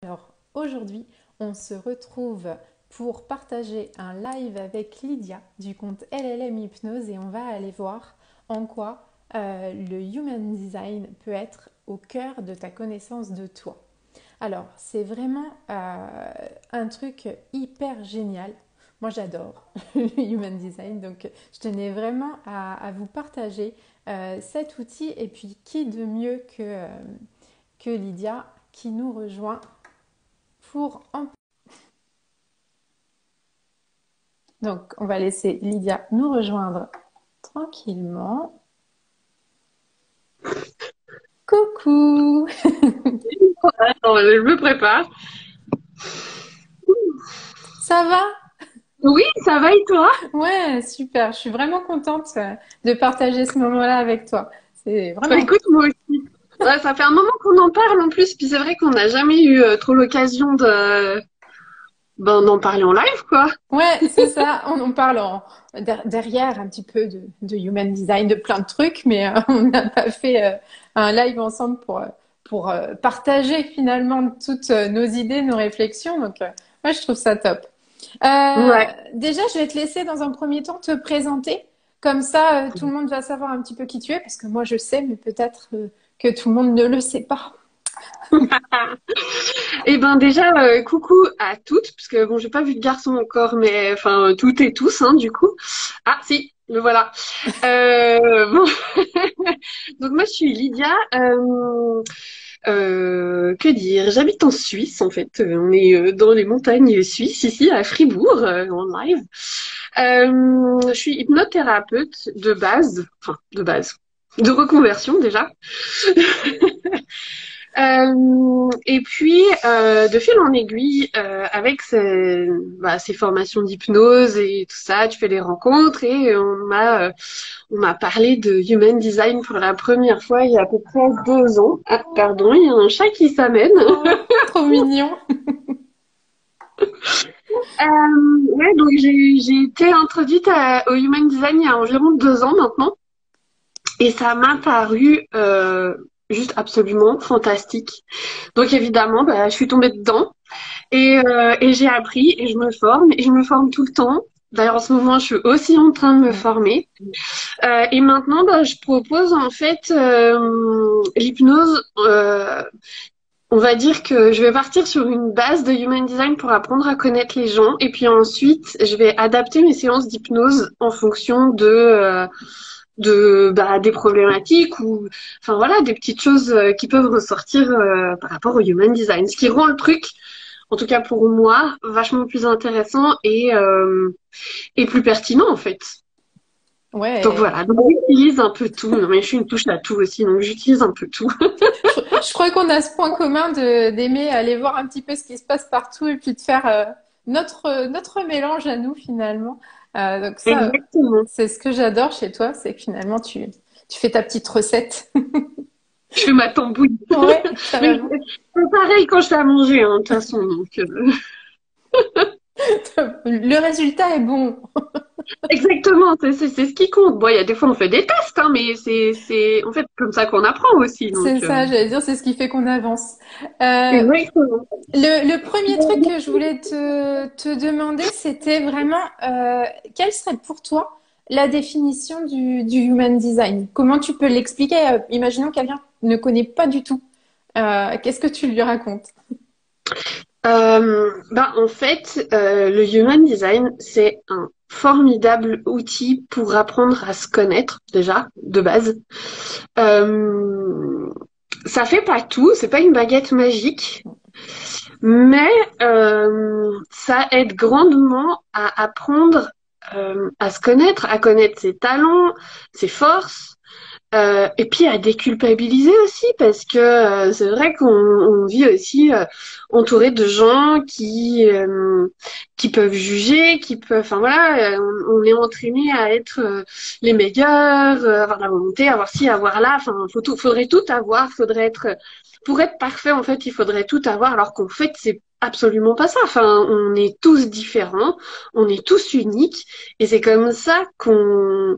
Alors aujourd'hui, on se retrouve pour partager un live avec Lydia du compte LLM Hypnose et on va aller voir en quoi le Human Design peut être au cœur de ta connaissance de toi. Alors, c'est vraiment un truc hyper génial. Moi, j'adore le Human Design, donc je tenais vraiment à vous partager cet outil. Et puis, qui de mieux que Lydia qui nous rejoint pour en... Donc, on va laisser Lydia nous rejoindre tranquillement. Coucou! Attends, je me prépare. Ça va? Oui, ça va et toi? Ouais, super. Je suis vraiment contente de partager ce moment-là avec toi. C'est Bah, vraiment... écoute, moi aussi. Ouais, ça fait un moment qu'on en parle en plus, puis c'est vrai qu'on n'a jamais eu trop l'occasion d'en parler en live, quoi. Ouais, c'est ça. On en parle derrière un petit peu de Human Design, de plein de trucs, mais on n'a pas fait un live ensemble pour partager finalement toutes nos idées, nos réflexions. Donc, moi, je trouve ça top. Ouais. Déjà, je vais te laisser dans un premier temps te présenter. Comme ça, tout le monde va savoir un petit peu qui tu es, parce que moi, je sais, mais peut-être que tout le monde ne le sait pas. Et ben déjà, coucou à toutes, parce que bon, j'ai pas vu de garçon encore, mais enfin toutes et tous, hein, du coup. Ah si, le voilà. Bon. Donc moi, je suis Lydia. Que dire? J'habite en Suisse, en fait. On est dans les montagnes suisses, ici, à Fribourg, en live. Je suis hypnothérapeute de base, de reconversion déjà. Et puis, de fil en aiguille, avec ces formations d'hypnose et tout ça, tu fais des rencontres et on m'a parlé de Human Design pour la première fois il y a à peu près 2 ans. Ah, pardon, il y a un chat qui s'amène. Oh, trop mignon. Ouais, donc j'ai été introduite au Human Design il y a environ 2 ans maintenant. Et ça m'a paru juste absolument fantastique. Donc évidemment, bah, je suis tombée dedans et j'ai appris et je me forme tout le temps. D'ailleurs, en ce moment, je suis aussi en train de me Mm. former. Et maintenant, bah, je propose en fait l'hypnose. On va dire que je vais partir sur une base de Human Design pour apprendre à connaître les gens. Et puis ensuite, je vais adapter mes séances d'hypnose en fonction des problématiques ou enfin voilà des petites choses qui peuvent ressortir par rapport au Human Design. Ce qui rend le truc, en tout cas pour moi, vachement plus intéressant et plus pertinent en fait. Donc Ouais, voilà, donc j'utilise un peu tout. Non, mais je suis une touche à tout aussi, donc j'utilise un peu tout. je crois qu'on a ce point commun d'aimer aller voir un petit peu ce qui se passe partout et puis de faire notre mélange à nous finalement. Donc ça, Exactement. c'est ce que j'adore chez toi, c'est que finalement tu fais ta petite recette. Je fais ma tambouille. Ouais, Mais carrément. c'est pareil quand je fais à manger, hein, de toute façon. Donc, Le résultat est bon. exactement, c'est ce qui compte. Bon, il y a des fois on fait des tests, hein, mais c'est en fait comme ça qu'on apprend aussi. C'est Donc, ça, j'allais dire, c'est ce qui fait qu'on avance. Euh, exactement. le premier truc que je voulais te demander, c'était vraiment quelle serait pour toi la définition du Human Design? Comment tu peux l'expliquer? Imaginons quelqu'un ne connaît pas du tout. Qu'est-ce que tu lui racontes? En fait, le Human Design, c'est un formidable outil pour apprendre à se connaître déjà de base. Euh, Ça fait pas tout, c'est pas une baguette magique, mais ça aide grandement à apprendre à se connaître, à connaître ses talents, ses forces, et puis à déculpabiliser aussi, parce que c'est vrai qu'on vit aussi entouré de gens qui peuvent juger, qui peuvent, enfin voilà, on est entraîné à être les meilleurs, avoir la volonté, avoir ci, avoir là, enfin faudrait tout avoir, faudrait être pour être parfait en fait, il faudrait tout avoir, alors qu'en fait c'est absolument pas ça. Enfin, on est tous différents, on est tous uniques, et c'est comme ça qu'on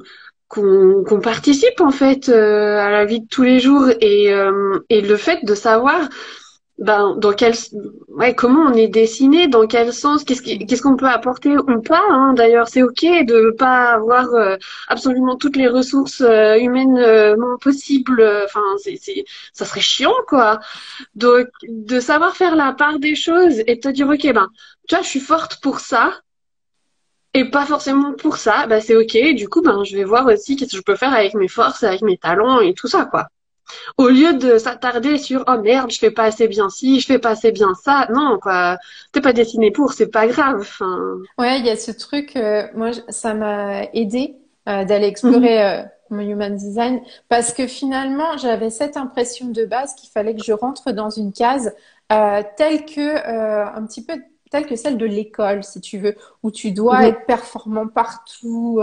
participe en fait à la vie de tous les jours et le fait de savoir ben dans quel ouais comment on est dessiné, dans quel sens, qu'est-ce qu'on peut apporter ou pas, hein. D'ailleurs c'est ok de pas avoir absolument toutes les ressources humainement possibles, enfin c'est ça serait chiant quoi. Donc de savoir faire la part des choses et de te dire ok ben tu vois je suis forte pour ça et pas forcément pour ça, bah c'est ok. Du coup ben je vais voir aussi qu'est-ce que je peux faire avec mes forces, avec mes talents et tout ça quoi. Au lieu de s'attarder sur oh merde, je fais pas assez bien ci, je fais pas assez bien ça. Non, quoi. T'es pas destiné pour, c'est pas grave. Enfin. Ouais, il y a ce truc, moi, ça m'a aidé d'aller Mhm, explorer mon human design parce que finalement, j'avais cette impression de base qu'il fallait que je rentre dans une case telle que, un petit peu telle que celle de l'école, si tu veux, où tu dois mhm, être performant partout,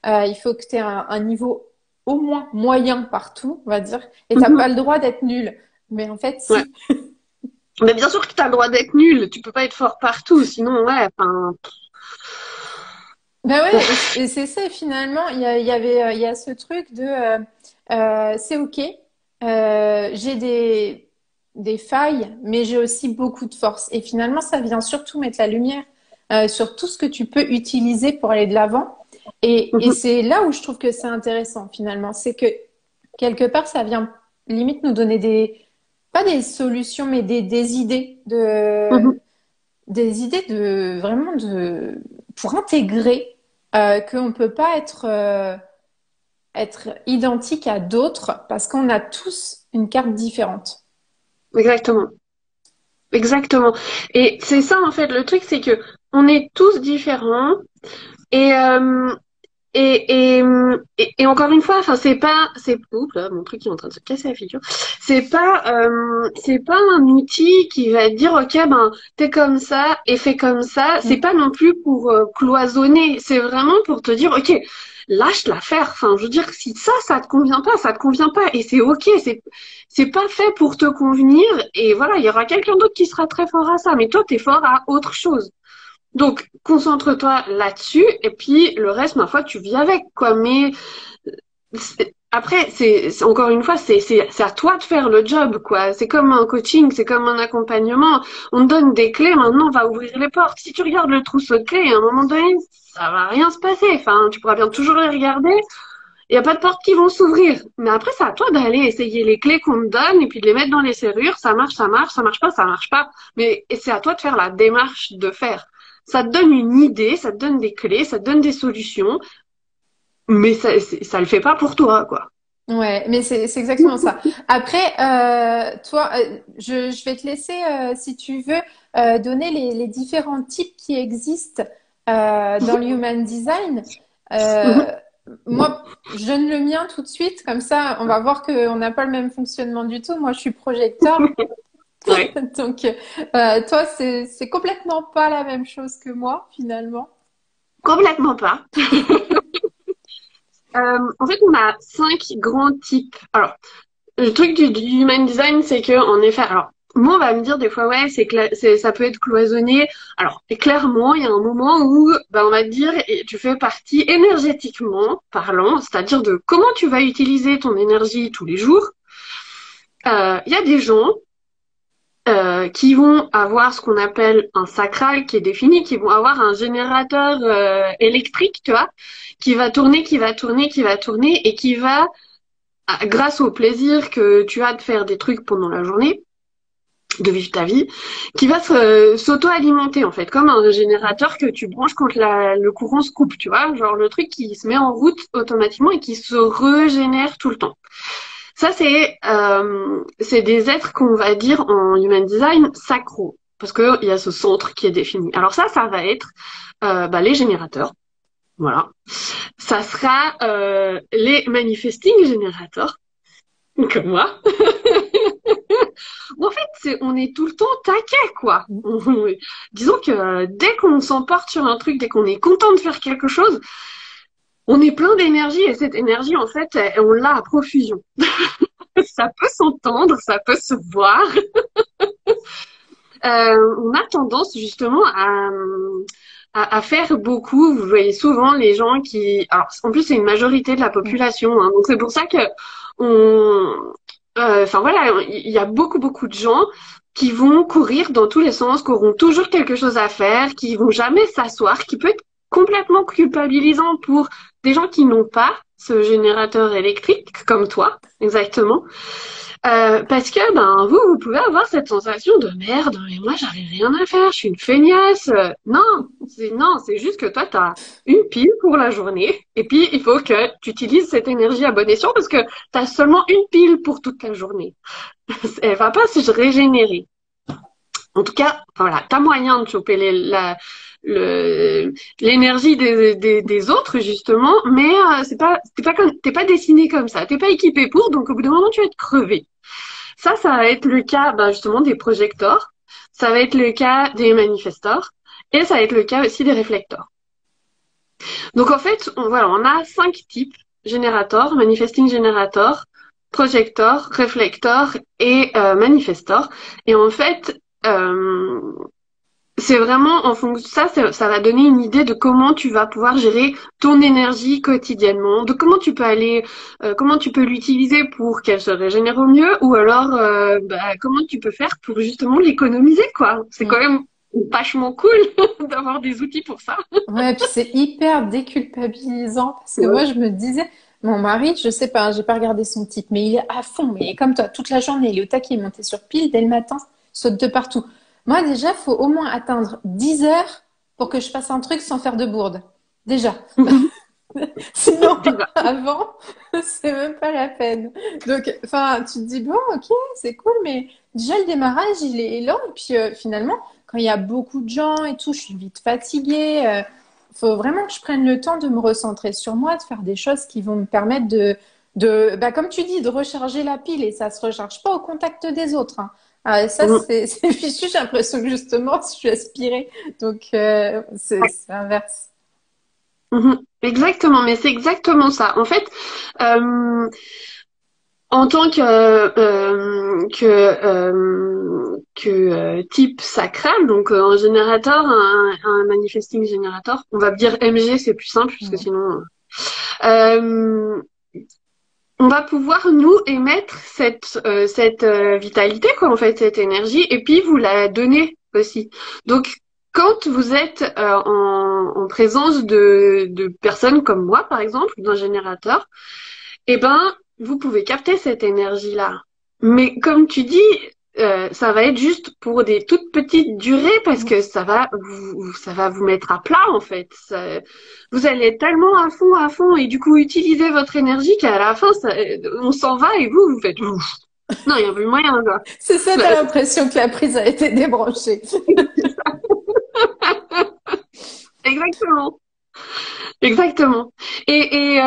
il faut que tu aies un niveau au moins moyen partout, on va dire, et t'as mhm. pas le droit d'être nul. Mais en fait, Ouais. si. Mais bien sûr que t'as le droit d'être nul. Tu peux pas être fort partout, sinon ouais. Enfin. Ben ouais, et c'est ça, finalement, il y a ce truc de c'est ok, j'ai des failles, mais j'ai aussi beaucoup de force. Et finalement, ça vient surtout mettre la lumière sur tout ce que tu peux utiliser pour aller de l'avant. Et Mhm, c'est là où je trouve que c'est intéressant, finalement. C'est que quelque part, ça vient limite nous donner pas des solutions, mais des idées mhm. des idées pour intégrer qu'on ne peut pas être identique à d'autres parce qu'on a tous une carte différente. Exactement. Exactement. Et c'est ça en fait. Le truc, c'est que on est tous différents et Et, et, et encore une fois, enfin, oups là, mon truc est en train de se casser la figure. C'est pas un outil qui va te dire, ok, ben, t'es comme ça et fais comme ça. C'est Mm. pas non plus pour cloisonner. C'est vraiment pour te dire, ok, lâche la faire. Enfin, je veux dire, si ça te convient pas, ça te convient pas. Et c'est ok, c'est pas fait pour te convenir. Et voilà, il y aura quelqu'un d'autre qui sera très fort à ça. Mais toi, t'es fort à autre chose. Donc, concentre-toi là-dessus, et puis le reste, ma foi, tu vis avec, quoi. Mais après, encore une fois, c'est à toi de faire le job, quoi. C'est comme un coaching, c'est comme un accompagnement. On te donne des clés, maintenant, on va ouvrir les portes. Si tu regardes le trousseau de clés, à un moment donné, ça va rien se passer. Enfin, tu pourras bien toujours les regarder. Il n'y a pas de portes qui vont s'ouvrir. Mais après, c'est à toi d'aller essayer les clés qu'on te donne et puis de les mettre dans les serrures. Ça marche pas, ça marche pas. Mais et c'est à toi de faire la démarche de faire. Ça te donne une idée, ça te donne des clés, ça te donne des solutions, mais ça le fait pas pour toi, quoi. Ouais, mais c'est exactement ça. Après, toi, je vais te laisser, si tu veux, donner les différents types qui existent dans le human design. Mhm. Euh, moi, je donne le mien tout de suite, comme ça, on va voir qu'on n'a pas le même fonctionnement du tout. Moi, je suis projecteur, Ouais, donc toi, c'est complètement pas la même chose que moi, finalement. complètement pas. En fait, on a 5 grands types. Alors, le truc du human design, c'est que, en effet, alors, moi, on va me dire des fois, ouais, ça peut être cloisonné. Alors, et clairement, il y a un moment où, ben, on va te dire, et tu fais partie énergétiquement parlant, c'est-à-dire de comment tu vas utiliser ton énergie tous les jours. Il y a des gens qui vont avoir ce qu'on appelle un sacral qui est défini, qui vont avoir un générateur électrique, tu vois, qui va tourner, qui va tourner, qui va tourner, et qui va, grâce au plaisir que tu as de faire des trucs pendant la journée, de vivre ta vie, qui va s'auto-alimenter en fait, comme un générateur que tu branches quand le courant se coupe, tu vois, genre le truc qui se met en route automatiquement et qui se régénère tout le temps. Ça, c'est des êtres qu'on va dire en human design sacro, parce que il y a ce centre qui est défini. Alors ça va être bah, les générateurs, voilà. Ça sera les manifesting générateurs, comme moi. En fait, on est tout le temps taquet, quoi. Disons que dès qu'on s'emporte sur un truc, dès qu'on est content de faire quelque chose, on est plein d'énergie et cette énergie, en fait, on l'a à profusion. Ça peut s'entendre, ça peut se voir. On a tendance justement à faire beaucoup. Vous voyez souvent les gens qui... Alors, en plus, c'est une majorité de la population. Hein, donc, c'est pour ça que on... Enfin, voilà, il y a beaucoup, beaucoup de gens. qui vont courir dans tous les sens, qui auront toujours quelque chose à faire, qui vont jamais s'asseoir, qui peut être complètement culpabilisant pour des gens qui n'ont pas ce générateur électrique, comme toi, exactement. Parce que vous pouvez avoir cette sensation de merde, mais moi j'avais rien à faire, je suis une feignasse. Non, c'est juste que toi t'as une pile pour la journée et puis il faut que tu utilises cette énergie à bon escient parce que t'as seulement une pile pour toute la journée. Elle va pas se régénérer. En tout cas, voilà, t'as moyen de choper l'énergie des autres justement, mais t'es pas dessiné comme ça, t'es pas équipé pour, donc au bout d'un moment tu vas être crevé. Ça va être le cas justement des projecteurs, ça va être le cas des manifestors, et ça va être le cas aussi des réflecteurs. Donc en fait, on a 5 types: générateurs, manifesting generator, projecteur, réflecteur et manifestor. Et en fait, c'est vraiment en fonction ça va donner une idée de comment tu vas pouvoir gérer ton énergie quotidiennement, de comment tu peux comment tu peux l'utiliser pour qu'elle se régénère au mieux, ou alors comment tu peux faire pour justement l'économiser, quoi. C'est quand même vachement cool d'avoir des outils pour ça. Ouais, puis c'est hyper déculpabilisant parce que moi je me disais, mon mari, je sais pas, j'ai pas regardé son type, mais il est à fond, mais il est comme toi, toute la journée, il est au taquet, il est monté sur pile dès le matin, saute de partout. Moi déjà, faut au moins atteindre 10 heures pour que je fasse un truc sans faire de bourde. Déjà. Sinon, avant, c'est même pas la peine. Donc, enfin, tu te dis, bon, ok, c'est cool, mais déjà le démarrage, il est lent. Et puis, finalement, quand il y a beaucoup de gens et tout, je suis vite fatiguée. Faut vraiment que je prenne le temps de me recentrer sur moi, de faire des choses qui vont me permettre comme tu dis, de recharger la pile. Et ça se recharge pas au contact des autres, hein. Ça, c'est fichu. J'ai l'impression que justement, je suis aspirée. Donc, c'est l'inverse. Exactement, mais c'est exactement ça. En fait, en tant que type sacral, donc un générateur, un manifesting générateur, on va dire MG, c'est plus simple parce que sinon, euh, on va pouvoir nous émettre cette vitalité, quoi, en fait, cette énergie, et puis vous la donner aussi. Donc quand vous êtes en présence de personnes comme moi, par exemple, d'un générateur, eh ben, vous pouvez capter cette énergie-là. Mais comme tu dis, ça va être juste pour des toutes petites durées parce que ça va vous mettre à plat, en fait. Vous allez être tellement à fond et du coup utiliser votre énergie qu'à la fin, on s'en va et vous faites ouf. Non, il n'y a plus moyen, quoi. C'est ça, t'as l'impression que la prise a été débranchée. Exactement. Exactement. Et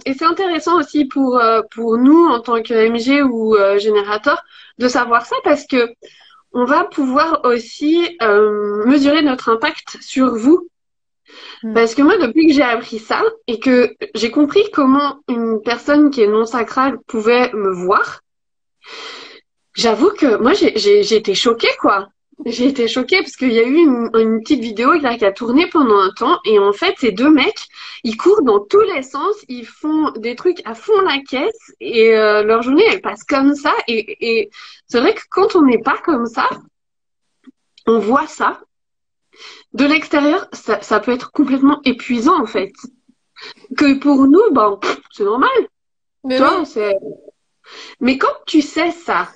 c'est intéressant aussi pour nous en tant que MG ou générateur de savoir ça parce que on va pouvoir aussi mesurer notre impact sur vous. Parce que moi, depuis que j'ai appris ça et que j'ai compris comment une personne qui est non sacrale pouvait me voir, j'avoue que moi, j'ai été choquée, quoi. J'ai été choquée parce qu'il y a eu une petite vidéo là, qui a tourné pendant un temps et en fait, ces deux mecs, ils courent dans tous les sens, ils font des trucs à fond la caisse et leur journée, elle passe comme ça et c'est vrai que quand on n'est pas comme ça, on voit ça. De l'extérieur, ça peut être complètement épuisant en fait. Que pour nous, c'est normal. Mais Tu vois, oui. Mais quand tu sais ça,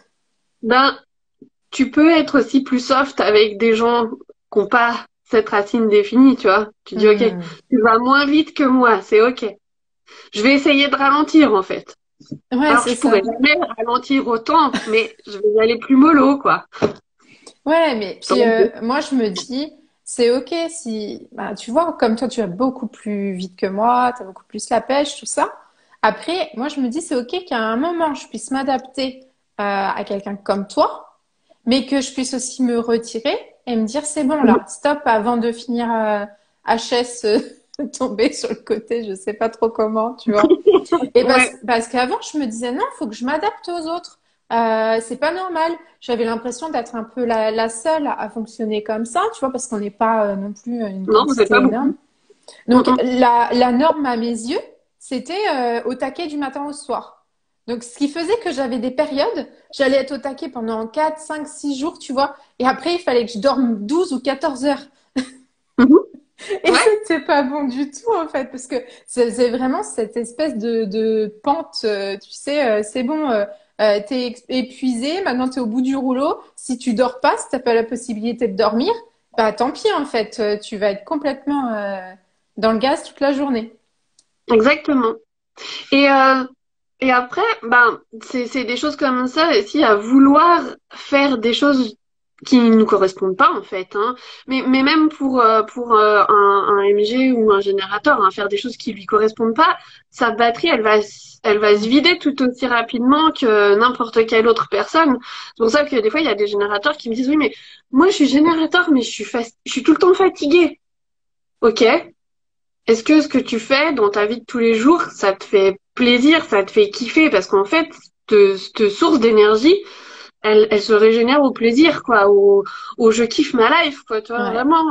tu peux être aussi plus soft avec des gens qui n'ont pas cette racine définie, tu vois. Tu dis, ok, tu vas moins vite que moi, c'est ok. Je vais essayer de ralentir, en fait. Ouais, Alors, c'est je pourrais ça. jamais ralentir autant, mais je vais y aller plus mollo, quoi. Ouais, mais puis Donc, moi je me dis, c'est ok si, bah, tu vois, comme toi tu vas beaucoup plus vite que moi, tu as beaucoup plus la pêche, tout ça. Après, moi je me dis, c'est ok qu'à un moment je puisse m'adapter à quelqu'un comme toi, mais que je puisse aussi me retirer et me dire, c'est bon là, stop avant de finir HS tomber sur le côté, je sais pas trop comment, tu vois. Et ouais. parce qu'avant, je me disais non, il faut que je m'adapte aux autres. C'est pas normal. J'avais l'impression d'être un peu la seule à fonctionner comme ça, tu vois, parce qu'on n'est pas non plus une Non, vous n'êtes quantité pas énorme. beaucoup. Donc la norme à mes yeux, c'était au taquet du matin au soir. Donc, ce qui faisait que j'avais des périodes, j'allais être au taquet pendant 4, 5, 6 jours, tu vois. Et après, il fallait que je dorme 12 ou 14 heures. Mhm. Et Ouais, c'était pas bon du tout, en fait, parce que c'est vraiment cette espèce de pente, tu sais, c'est bon, t'es épuisé, maintenant t'es au bout du rouleau. Si tu dors pas, si t'as pas la possibilité de dormir, bah tant pis, en fait, tu vas être complètement dans le gaz toute la journée. exactement. Et, euh, et après, ben, c'est des choses comme ça aussi à vouloir faire des choses qui nous correspondent pas en fait, hein. Mais même pour un MG ou un générateur, hein, faire des choses qui lui correspondent pas, sa batterie, elle va se vider tout aussi rapidement que n'importe quelle autre personne. C'est pour ça que des fois, il y a des générateurs qui me disent, oui, mais moi, je suis générateur, mais je suis tout le temps fatiguée. Ok. Est-ce que ce que tu fais dans ta vie de tous les jours, ça te fait plaisir, ça te fait kiffer? Parce qu'en fait, cette source d'énergie, elle se régénère au plaisir, quoi, au je kiffe ma life, quoi, tu vois, Ouais. vraiment.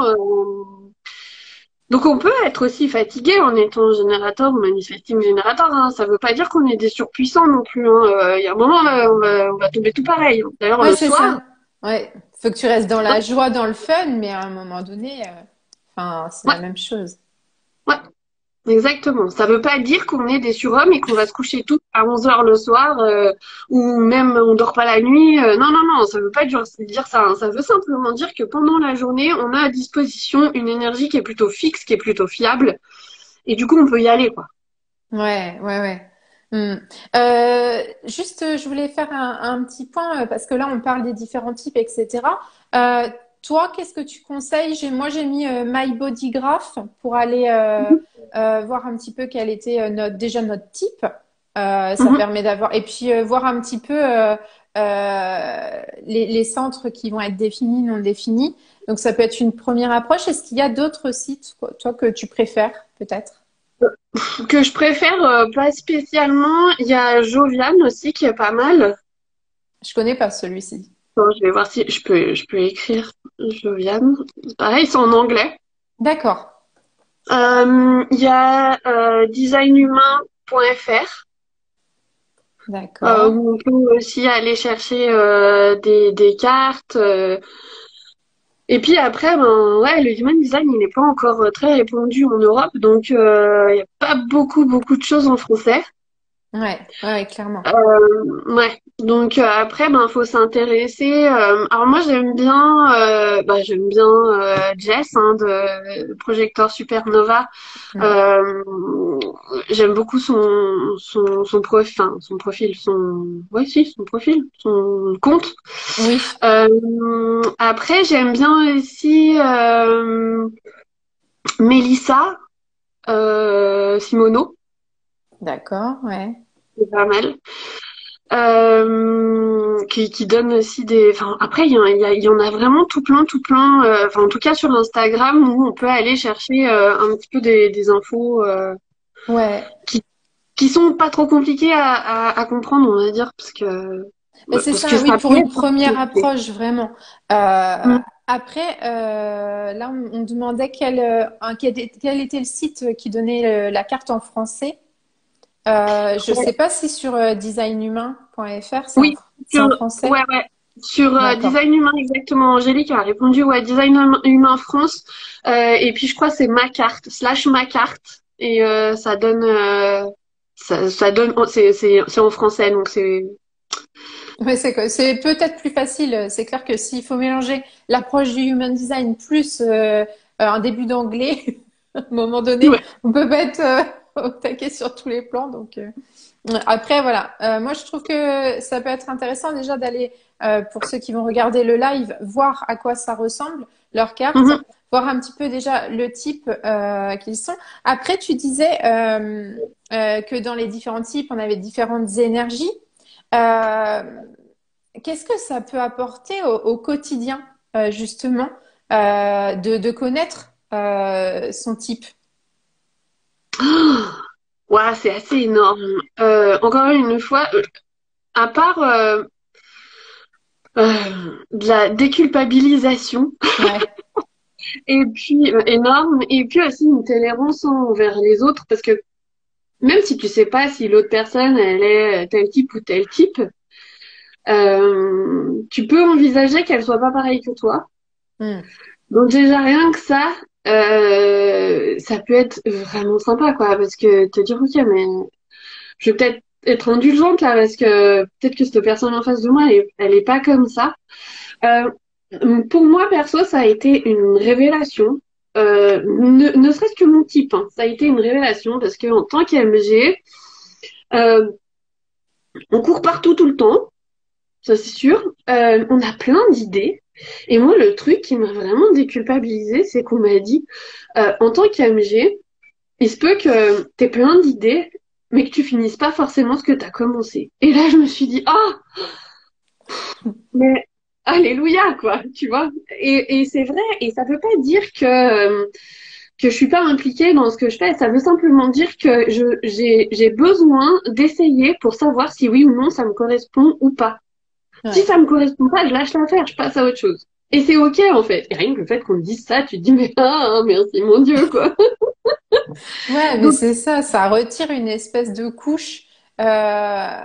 Donc on peut être aussi fatigué en étant générateur ou manifesting générateur, hein. Ça veut pas dire qu'on est des surpuissants non plus, hein. Il y a un moment, on va tomber tout pareil. D'ailleurs, Ouais, le c'est soir, ça. Ouais. Faut que tu restes dans la joie, dans le fun, mais à un moment donné, enfin, c'est ouais, la même chose. ouais. Exactement. Ça veut pas dire qu'on est des surhommes et qu'on va se coucher tous à 11 heures le soir ou même on dort pas la nuit. Non, non, non, ça veut pas dire ça, hein. Ça veut simplement dire que pendant la journée, on a à disposition une énergie qui est plutôt fixe, qui est plutôt fiable et du coup, on peut y aller, quoi. Ouais, ouais, ouais. Hmm. Juste, je voulais faire un petit point parce que là, on parle des différents types, etc. Euh, Toi, qu'est-ce que tu conseilles? Moi, j'ai mis My Body Graph pour aller voir un petit peu quel était déjà notre type. Ça Mhm. permet d'avoir et puis voir un petit peu les centres qui vont être définis, non définis. Donc, ça peut être une première approche. Est-ce qu'il y a d'autres sites, quoi, toi, que tu préfères, peut-être? Que je préfère pas spécialement. Il y a Jovian aussi qui est pas mal. Je connais pas celui-ci. Attends, je vais voir si je peux écrire Jovian. Pareil, c'est en anglais. D'accord, Il y a designhumain.fr. d'accord. Où on peut aussi aller chercher des cartes. Et puis après, ben ouais, le human design, il n'est pas encore très répandu en Europe, donc il n'y a pas beaucoup de choses en français. Ouais, ouais, ouais, clairement. Ouais. Donc après, ben faut s'intéresser. Alors moi, j'aime bien Jess, hein, de Projecteur Supernova. Ouais. Euh, J'aime beaucoup son profil, enfin, son profil, ouais, si, son profil, son compte. Oui, Après, j'aime bien aussi Mélissa Simoneau, d'accord, ouais. c'est pas mal. Qui donne aussi des. Enfin, après, il y en a vraiment tout plein. Enfin, en tout cas, sur Instagram, où on peut aller chercher un petit peu des infos Ouais. qui, qui sont pas trop compliquées à comprendre, on va dire, Mais c'est parce que ça, oui, ça pour peut une être première compliqué. approche, vraiment. Mm. Après, là, on demandait quel était le site qui donnait la carte en français. Je Ouais. sais pas si sur designhumain.fr, Oui, c'est sur, en français. ouais, ouais. Sur D'accord. Design Humain, exactement. Angélique a répondu, ouais, Humain France. Et puis, je crois que c'est ma carte, slash ma carte. Et ça donne, c'est en français, donc c'est, Ouais, c'est peut-être plus facile. C'est clair que s'il faut mélanger l'approche du human design plus un début d'anglais, à un moment donné, ouais. on peut pas être au taquet sur tous les plans. Donc après, voilà. Moi, je trouve que ça peut être intéressant déjà d'aller pour ceux qui vont regarder le live, voir à quoi ça ressemble leur carte, Mhm. voir un petit peu déjà le type qu'ils sont. Après, tu disais que dans les différents types, on avait différentes énergies. Euh, Qu'est-ce que ça peut apporter au quotidien, justement, de connaître son type? Ouais, c'est assez énorme. Encore une fois, à part de la déculpabilisation, Ouais, et puis énorme, et puis aussi une tolérance envers les autres, parce que même si tu sais pas si l'autre personne, elle est tel type ou tel type, tu peux envisager qu'elle soit pas pareille que toi. Hmm. Donc déjà rien que ça peut être vraiment sympa quoi, parce que te dire ok mais je vais peut-être être indulgente là parce que peut-être que cette personne en face de moi elle est pas comme ça. Euh, pour moi perso ça a été une révélation. Ne serait-ce que mon type, hein, ça a été une révélation parce que en tant qu'MG, euh, on court partout tout le temps, ça c'est sûr. On a plein d'idées. Et moi, le truc qui m'a vraiment déculpabilisée, c'est qu'on m'a dit, en tant qu'AMG, il se peut que t'aies plein d'idées, mais que tu finisses pas forcément ce que t'as commencé. Et là, je me suis dit, ah, mais alléluia, quoi, tu vois. Et c'est vrai, et ça veut pas dire que je suis pas impliquée dans ce que je fais. Ça veut simplement dire que j'ai besoin d'essayer pour savoir si oui ou non ça me correspond ou pas. Si Ouais. ça me correspond pas, je lâche l'affaire, je passe à autre chose. Et c'est ok en fait. Et rien que le fait qu'on me dise ça, tu te dis mais merci mon Dieu quoi. Ouais, mais Donc c'est ça, ça retire une espèce de couche euh,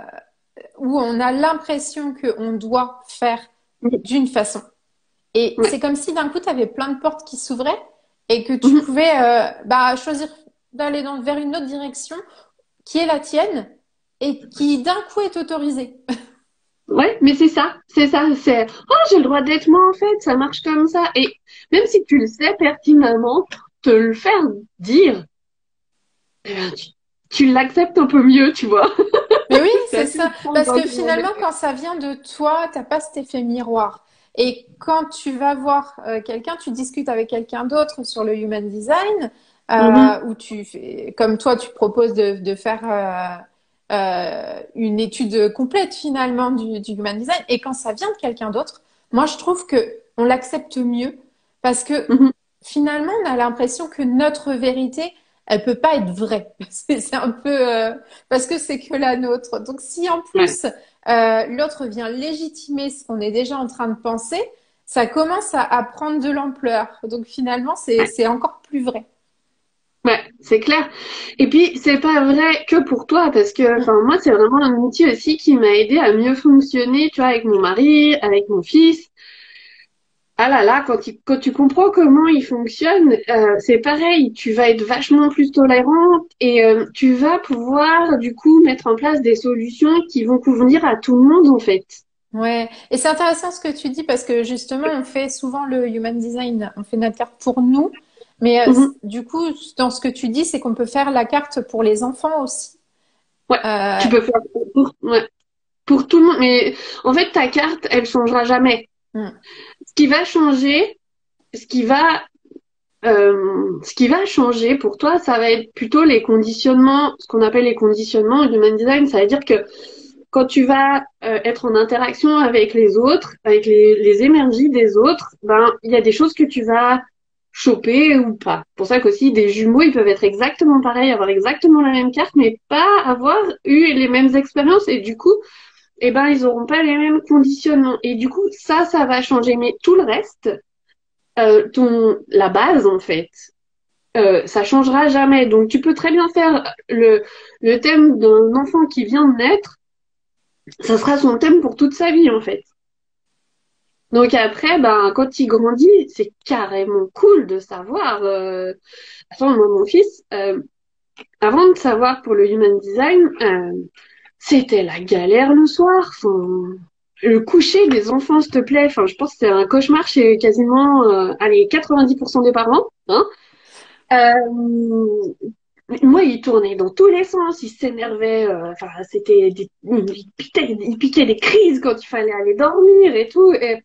où on a l'impression qu'on doit faire d'une façon. Et c'est ouais. comme si d'un coup, tu avais plein de portes qui s'ouvraient et que tu Mhm. pouvais choisir d'aller vers une autre direction qui est la tienne et qui d'un coup est autorisée. Ouais, mais c'est ça, c'est oh j'ai le droit d'être moi en fait, ça marche comme ça. Et même si tu le sais pertinemment, te le faire dire, eh ben, tu l'acceptes un peu mieux, tu vois. Mais oui, C'est c'est assez ça. étrange Parce dans que le monde. finalement, quand ça vient de toi, t'as pas cet effet miroir. Et quand tu vas voir quelqu'un, tu discutes avec quelqu'un d'autre sur le human design, Mhm. où comme toi, tu proposes de faire une étude complète finalement du human design. Et quand ça vient de quelqu'un d'autre, moi, je trouve que on l'accepte mieux parce que Mhm. finalement, on a l'impression que notre vérité, elle peut pas être vraie. C'est un peu parce que c'est que la nôtre. Donc, si en Ouais. plus l'autre vient légitimer ce qu'on est déjà en train de penser, ça commence à prendre de l'ampleur. Donc, finalement, Ouais. c'est encore plus vrai. Ouais, c'est clair. Et puis, c'est pas vrai que pour toi, parce que, Mm. enfin, moi, c'est vraiment un outil aussi qui m'a aidé à mieux fonctionner, tu vois, avec mon mari, avec mon fils. Ah là là, quand tu comprends comment il fonctionne, c'est pareil, tu vas être vachement plus tolérante et tu vas pouvoir, du coup, mettre en place des solutions qui vont convenir à tout le monde, en fait. Ouais, et c'est intéressant ce que tu dis parce que justement, on fait souvent le human design, on fait notre carte pour nous, mais Mhm. du coup, dans ce que tu dis, c'est qu'on peut faire la carte pour les enfants aussi. Ouais, Euh, tu peux faire ouais, pour tout le monde, mais en fait, ta carte, elle changera jamais. mm, Ce qui va changer, ce qui va ce qui va changer pour toi, ça va être plutôt les conditionnements, ce qu'on appelle les conditionnements en human design. Ça veut dire que quand tu vas être en interaction avec les autres, avec les énergies des autres, ben il y a des choses que tu vas choper ou pas. C'est pour ça qu'aussi des jumeaux, ils peuvent être exactement pareils, avoir exactement la même carte, mais pas avoir eu les mêmes expériences et du coup, eh ben ils auront pas les mêmes conditionnements. Et du coup, ça va changer. Mais tout le reste, la base en fait ça changera jamais. Donc tu peux très bien faire le thème d'un enfant qui vient de naître, ça sera son thème pour toute sa vie en fait. Donc après, ben quand il grandit, c'est carrément cool de savoir. Attends, moi mon fils, avant de savoir pour le human design, c'était la galère le soir. Enfin, le coucher des enfants, s'il te plaît. Enfin, je pense que c'est un cauchemar chez quasiment, allez, 90% des parents. Hein. Euh, Moi, il tournait dans tous les sens, il s'énervait, enfin, il piquait des crises quand il fallait aller dormir et tout. Et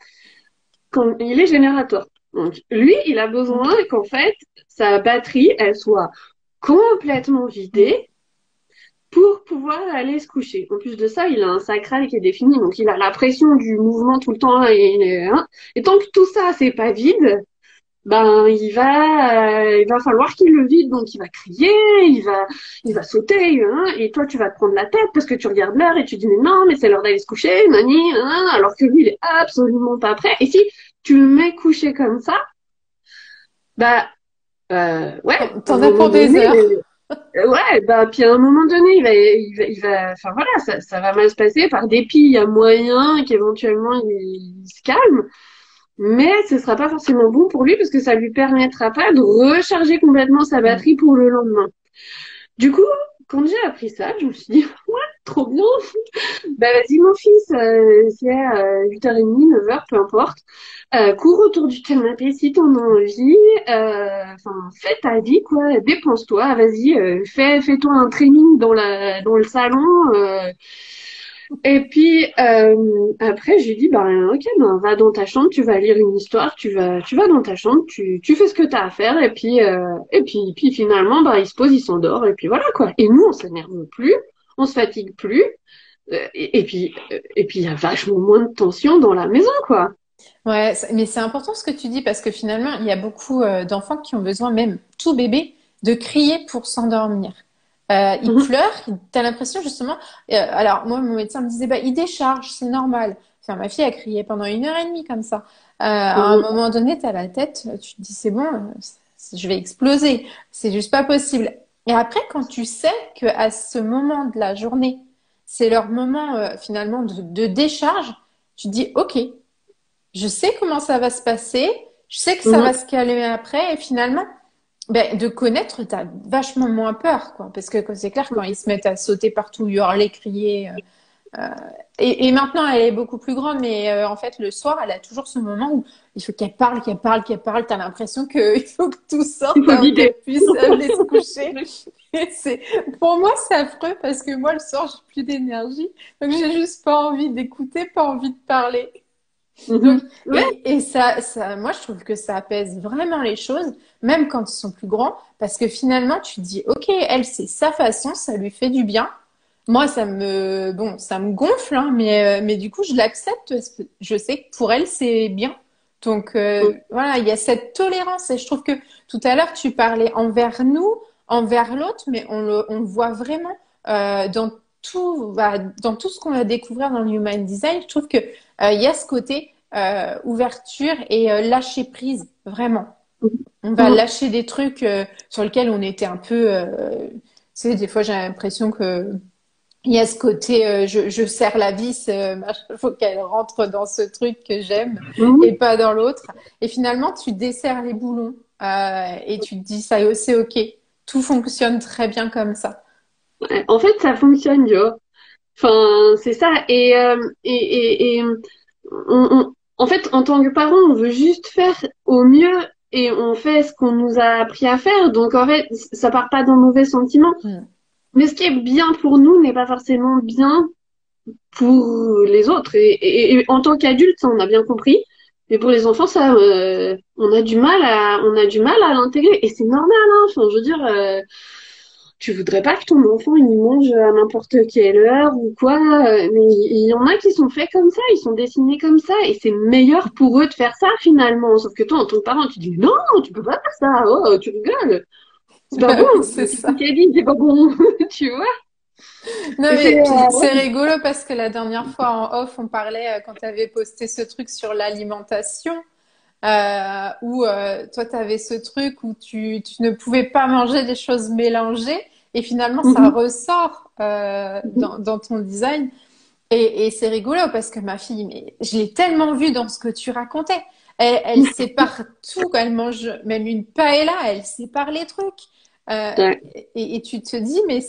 quand il est générateur. Donc, lui, il a besoin mm, qu'en fait, sa batterie, elle soit complètement mm. vidée pour pouvoir aller se coucher. En plus de ça, il a un sacral qui est défini, donc il a la pression du mouvement tout le temps. Hein. Et tant que tout ça, c'est pas vide, ben il va falloir qu'il le vide, donc il va crier, il va sauter, hein, et toi tu vas te prendre la tête parce que tu regardes l'heure et tu dis mais non, mais c'est l'heure d'aller se coucher, nani, hein, alors que lui il est absolument pas prêt. Et si tu le mets couché comme ça, bah ouais, à un T'en as moment pour des donné, heures. Ouais, bah, puis à un moment donné, enfin voilà, ça va mal se passer. Par dépit, il y a moyen qu'éventuellement il se calme, mais ce sera pas forcément bon pour lui parce que ça lui permettra pas de recharger complètement sa Mm. batterie pour le lendemain. Du coup, quand j'ai appris ça, je me suis dit, ouais, trop bien. Bah vas-y mon fils, c'est 8h30, 9h, peu importe. Cours autour du canapé si t'en as envie. Enfin, fais ta vie, quoi. Dépense-toi. Vas-y, fais-toi un training dans le salon. Et puis après, j'ai dit, bah ok, ben va dans ta chambre, tu vas lire une histoire, tu vas dans ta chambre, tu fais ce que t'as à faire. Et puis finalement, bah il se pose, il s'endort. Et puis voilà quoi. Et nous, on s'énerve plus, on se fatigue plus. Et puis il y a vachement moins de tension dans la maison, quoi. Ouais, mais c'est important ce que tu dis parce que finalement, il y a beaucoup d'enfants qui ont besoin, même tout bébé, de crier pour s'endormir. Ils Mhm, pleurent, t'as l'impression justement. Alors moi, mon médecin me disait, bah, il décharge, c'est normal. Enfin, ma fille a crié pendant 1h30 comme ça. À un mhm, moment donné, t'as la tête, tu te dis, c'est bon, je vais exploser. C'est juste pas possible. Et après, quand tu sais que à ce moment de la journée, c'est leur moment finalement de décharge, tu te dis, ok. Je sais comment ça va se passer, je sais que ça va mhm. se calmer après, et finalement, ben, de connaître, t'as vachement moins peur, quoi. Parce que c'est clair, quand ils se mettent à sauter partout, hurler, crier. Et maintenant, elle est beaucoup plus grande, mais en fait, le soir, elle a toujours ce moment où il faut qu'elle parle, qu'elle parle, qu'elle parle. T'as l'impression qu'il faut que tout Il sorte faut avant qu'elle vider. puisse aller se coucher. Et pour moi, c'est affreux parce que moi, le soir, j'ai plus d'énergie. Donc, j'ai juste pas envie d'écouter, pas envie de parler. Donc, Mhm. Ouais. moi, je trouve que ça apaise vraiment les choses, même quand ils sont plus grands, parce que finalement, tu te dis, OK, elle, c'est sa façon, ça lui fait du bien. Moi, bon, ça me gonfle, hein, mais du coup, je l'accepte. Parce que je sais que pour elle, c'est bien. Donc, voilà, il y a cette tolérance. Et je trouve que tout à l'heure, tu parlais envers nous, envers l'autre, mais on le voit vraiment dans dans tout ce qu'on va découvrir dans le Human Design. Je trouve que il y a ce côté ouverture et lâcher prise, vraiment. On va Mhm. lâcher des trucs sur lesquels on était un peu. Tu sais, des fois, j'ai l'impression que il y a ce côté je serre la vis, il faut qu'elle rentre dans ce truc que j'aime et Mhm. pas dans l'autre. Et finalement, tu desserres les boulons et tu te dis ça, c'est ok. Tout fonctionne très bien comme ça. Ouais. En fait, ça fonctionne, yo. Enfin, c'est ça. Et en fait, en tant que parent, on veut juste faire au mieux et on fait ce qu'on nous a appris à faire. Donc, en fait, ça part pas d'un mauvais sentiment. Mm. Mais ce qui est bien pour nous n'est pas forcément bien pour les autres. Et en tant qu'adulte, ça, on a bien compris. Mais pour les enfants, ça, on a du mal à l'intégrer. Et c'est normal, hein. Enfin, je veux dire, tu voudrais pas que ton enfant, il mange à n'importe quelle heure ou quoi. Mais il y en a qui sont faits comme ça, ils sont dessinés comme ça. Et c'est meilleur pour eux de faire ça, finalement. Sauf que toi, en tant que parent, tu dis, non, tu peux pas faire ça. Oh, tu rigoles. C'est pas Bah bon. oui, Le c'est ça. Kevin, c'est pas bon. Tu vois? Non, Et c'est, mais puis ouais. c'est rigolo parce que la dernière fois en off, on parlait quand tu avais posté ce truc sur l'alimentation, où toi, tu avais ce truc où tu ne pouvais pas manger des choses mélangées et finalement, ça Mhm. ressort dans ton design. Et c'est rigolo parce que ma fille, mais je l'ai tellement vue dans ce que tu racontais. Elle sépare tout, elle mange même une paella, elle sépare les trucs. Euh, Ouais. et tu te dis, mais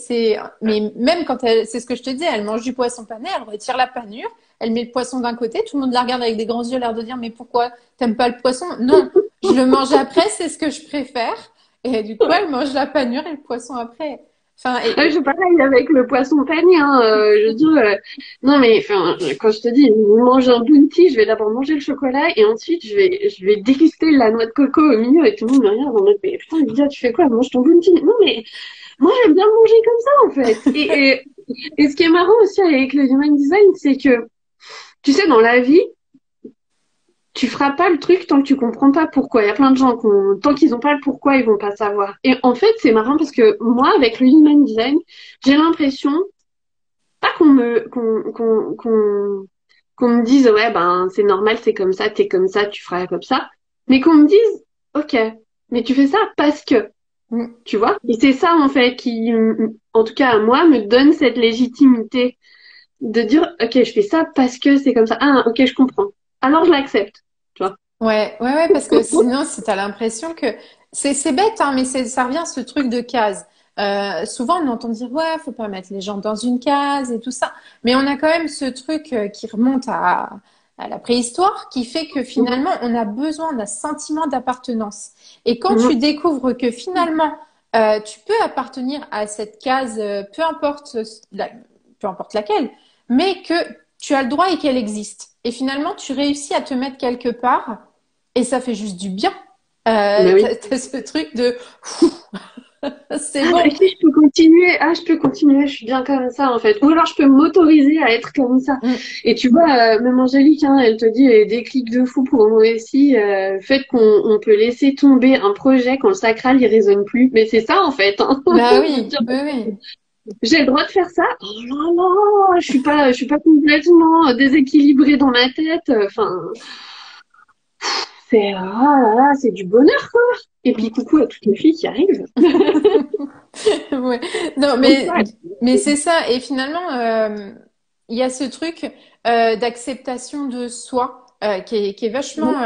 même quand c'est ce que je te dis, elle mange du poisson pané, elle retire la panure, elle met le poisson d'un côté, tout le monde la regarde avec des grands yeux, l'air de dire, mais pourquoi t'aimes pas le poisson? Non, je le mange après, c'est ce que je préfère. Et du coup, Ouais. elle mange la panure et le poisson après. Enfin, Je suis pareil avec le poisson pané, hein. Je veux dire, non mais enfin, quand je te dis, je mange un bounty, je vais d'abord manger le chocolat et ensuite je vais déguster la noix de coco au milieu et tout le monde me regarde en mode, mais putain, Lydia, tu fais quoi? Mange ton bounty. Non mais moi j'aime bien manger comme ça en fait. Et ce qui est marrant aussi avec le human design, c'est que tu sais, dans la vie, tu feras pas le truc tant que tu comprends pas pourquoi. Il y a plein de gens tant qu'ils ont pas le pourquoi, ils vont pas savoir. Et en fait, c'est marrant parce que moi, avec le human design, j'ai l'impression pas qu'on me dise ouais ben c'est normal, c'est comme ça, t'es comme ça, tu feras comme ça, mais qu'on me dise ok, mais tu fais ça parce que. Mm. tu vois? Et c'est ça, en fait, qui, en tout cas, à moi, me donne cette légitimité de dire, OK, je fais ça parce que c'est comme ça. Ah, OK, je comprends. Alors, je l'accepte, tu vois? Ouais, parce que sinon, si t'as l'impression que c'est bête, hein, mais ça revient à ce truc de case. Souvent, on entend dire ouais, faut pas mettre les gens dans une case et tout ça, mais on a quand même ce truc qui remonte à la préhistoire, qui fait que finalement, on a besoin d'un sentiment d'appartenance. Et quand tu Mhm. découvres que finalement, tu peux appartenir à cette case, peu importe laquelle, mais que tu as le droit et qu'elle existe. Et finalement, tu réussis à te mettre quelque part. Et ça fait juste du bien. Ben oui. T'as ce truc de c'est Ah, bon. ok, je peux continuer. Ah, je peux continuer. Je suis bien comme ça, en fait. Ou alors, je peux m'autoriser à être comme ça. Mm. Et tu vois, même Angélique, hein, elle te dit les déclics de fou pour moi aussi. Le fait qu'on peut laisser tomber un projet quand le sacral, il résonne plus. Mais c'est ça, en fait. Hein. Bah De oui, dire, oui, oui. j'ai le droit de faire ça. Oh là là, je suis pas complètement déséquilibrée dans ma tête. Enfin, c'est, ah là là, c'est du bonheur, quoi. Et puis, Mm. coucou à toutes les filles qui arrivent. Ouais. Non, Donc, ça, mais c'est ça. Et finalement, il y a ce truc d'acceptation de soi qui est vachement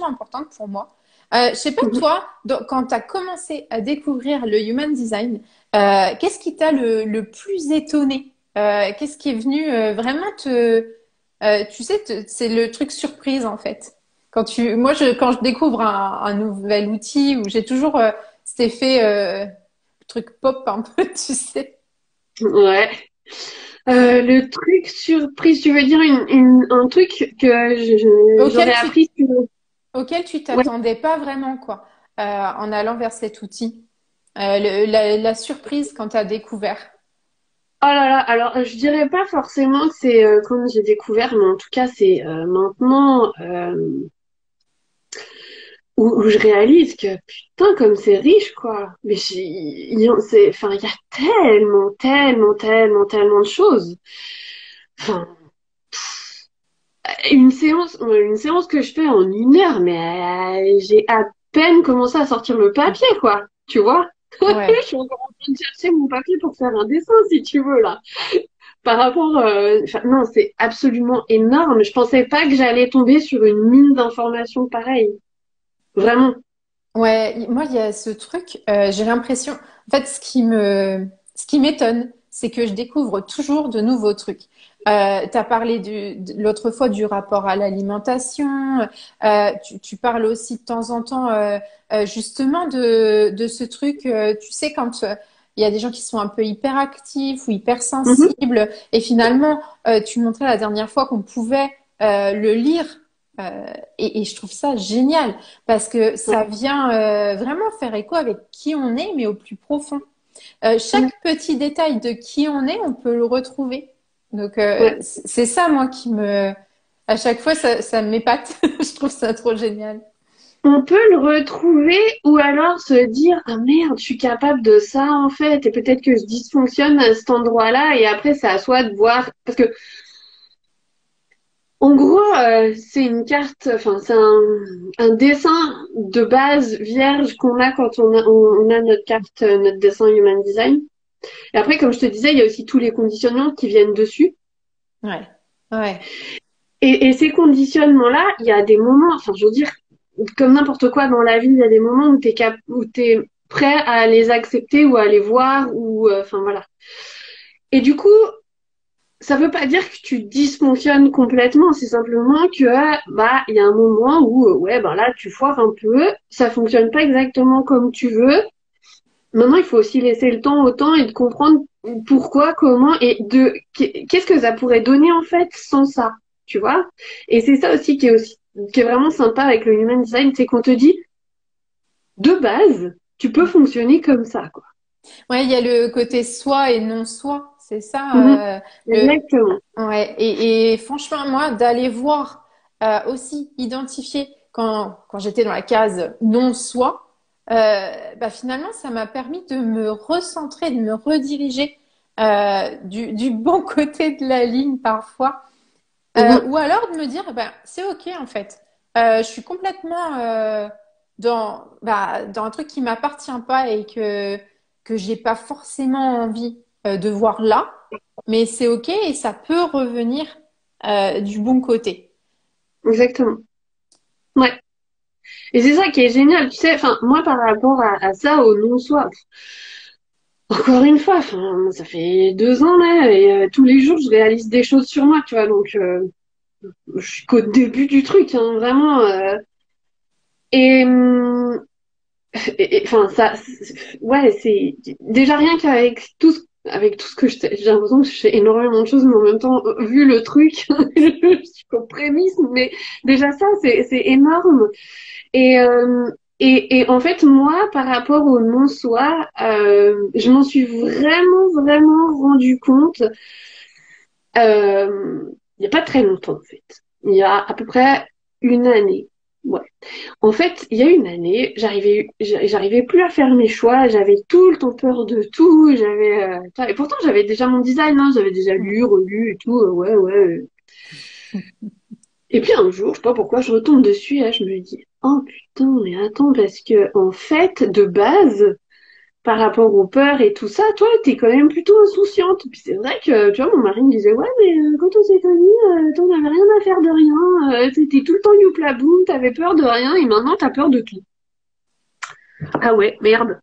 importante pour moi. Je sais pas toi, quand tu as commencé à découvrir le human design, qu'est-ce qui t'a le plus étonné? Qu'est-ce qui est venu vraiment tu sais, c'est le truc surprise en fait. Quand je découvre un nouvel outil où j'ai toujours cet effet truc pop un peu, tu sais. ouais. Le truc surprise, tu veux dire un truc que Auquel j'aurais tu appris sur... auquel tu Ouais. t'attendais pas vraiment quoi, en allant vers cet outil. La surprise quand tu as découvert. Oh là là, alors je dirais pas forcément que c'est quand j'ai découvert, mais en tout cas c'est maintenant où je réalise que putain comme c'est riche quoi. Mais enfin il y a tellement de choses. Enfin une séance que je fais en 1 heure, mais j'ai à peine commencé à sortir le papier, quoi. Tu vois? Ouais. Je suis encore en train de chercher mon papier pour faire un dessin, si tu veux, là. Par rapport, enfin, non, c'est absolument énorme. Je pensais pas que j'allais tomber sur une mine d'informations pareille. Vraiment. Ouais, moi il y a ce truc, j'ai l'impression, en fait ce qui m'étonne, c'est que je découvre toujours de nouveaux trucs. Tu as parlé l'autre fois du rapport à l'alimentation, tu parles aussi de temps en temps justement de ce truc, tu sais, quand il y a des gens qui sont un peu hyperactifs ou Mhm. hypersensibles, et finalement, tu montrais la dernière fois qu'on pouvait le lire, et je trouve ça génial parce que ça vient vraiment faire écho avec qui on est, mais au plus profond. Ouais. Chaque petit détail de qui on est, on peut le retrouver. Donc Ouais. c'est ça moi à chaque fois ça m'épate. Je trouve ça trop génial. On peut le retrouver ou alors se dire, ah merde, je suis capable de ça en fait, et peut-être que je dysfonctionne à cet endroit-là, et après c'est à soi de voir, parce que en gros, c'est une carte, enfin, c'est un dessin de base vierge qu'on a quand on a notre carte, notre dessin Human Design. Et après, comme je te disais, il y a aussi tous les conditionnements qui viennent dessus. Ouais, ouais, Et ces conditionnements-là, il y a des moments, enfin, je veux dire, comme n'importe quoi dans la vie, il y a des moments où t'es prêt à les accepter ou à les voir, ou, enfin, voilà. Et du coup, ça veut pas dire que tu dysfonctionnes complètement, c'est simplement que bah il y a un moment où ouais ben là tu foires un peu, ça fonctionne pas exactement comme tu veux. Maintenant, il faut aussi laisser le temps au temps et de comprendre pourquoi, comment et qu'est-ce que ça pourrait donner en fait sans ça, tu vois? Et c'est ça aussi qui est vraiment sympa avec le human design, c'est qu'on te dit de base, tu peux fonctionner comme ça quoi. ouais. Il y a le côté soi et non soi, c'est Mhm. ça. Exactement. Ouais. Et franchement moi d'aller voir aussi identifier quand j'étais dans la case non soi. Bah finalement, ça m'a permis de me recentrer, de me rediriger du bon côté de la ligne parfois, Mhm. ou alors de me dire, bah, c'est ok en fait. Je suis complètement dans un truc qui m'appartient pas et que j'ai pas forcément envie de voir là, mais c'est OK et ça peut revenir du bon côté. Exactement. Ouais. Et c'est ça qui est génial, tu sais, enfin, moi, par rapport à ça, au non-soi, encore une fois, enfin, ça fait 2 ans, là, et tous les jours, je réalise des choses sur moi, tu vois, donc, je suis qu'au début du truc, hein, vraiment, et, enfin, ouais, c'est déjà rien qu'avec avec tout ce que j'ai l'impression que je fais énormément de choses, mais en même temps, vu le truc, je suis qu'aux prémices, mais déjà ça, c'est énorme. Et, et en fait, moi, par rapport au non-soi, je m'en suis vraiment rendu compte il n'y a pas très longtemps, en fait. Il y a à peu près une année. Ouais. En fait, il y a une année, j'arrivais plus à faire mes choix, j'avais tout le temps peur de tout, et pourtant j'avais déjà mon design, hein, j'avais déjà lu, relu et tout, ouais, ouais. Et puis un jour, je sais pas pourquoi, je retombe dessus et là, je me dis, oh putain, mais attends, parce que en fait, de base, par rapport aux peurs et tout ça, toi, t'es quand même plutôt insouciante. Puis c'est vrai que, tu vois, mon mari me disait, ouais, mais quand on s'est connus, t'en avais rien à faire de rien, t'étais tout le temps youpla boum, t'avais peur de rien et maintenant t'as peur de tout. Ah ouais, merde.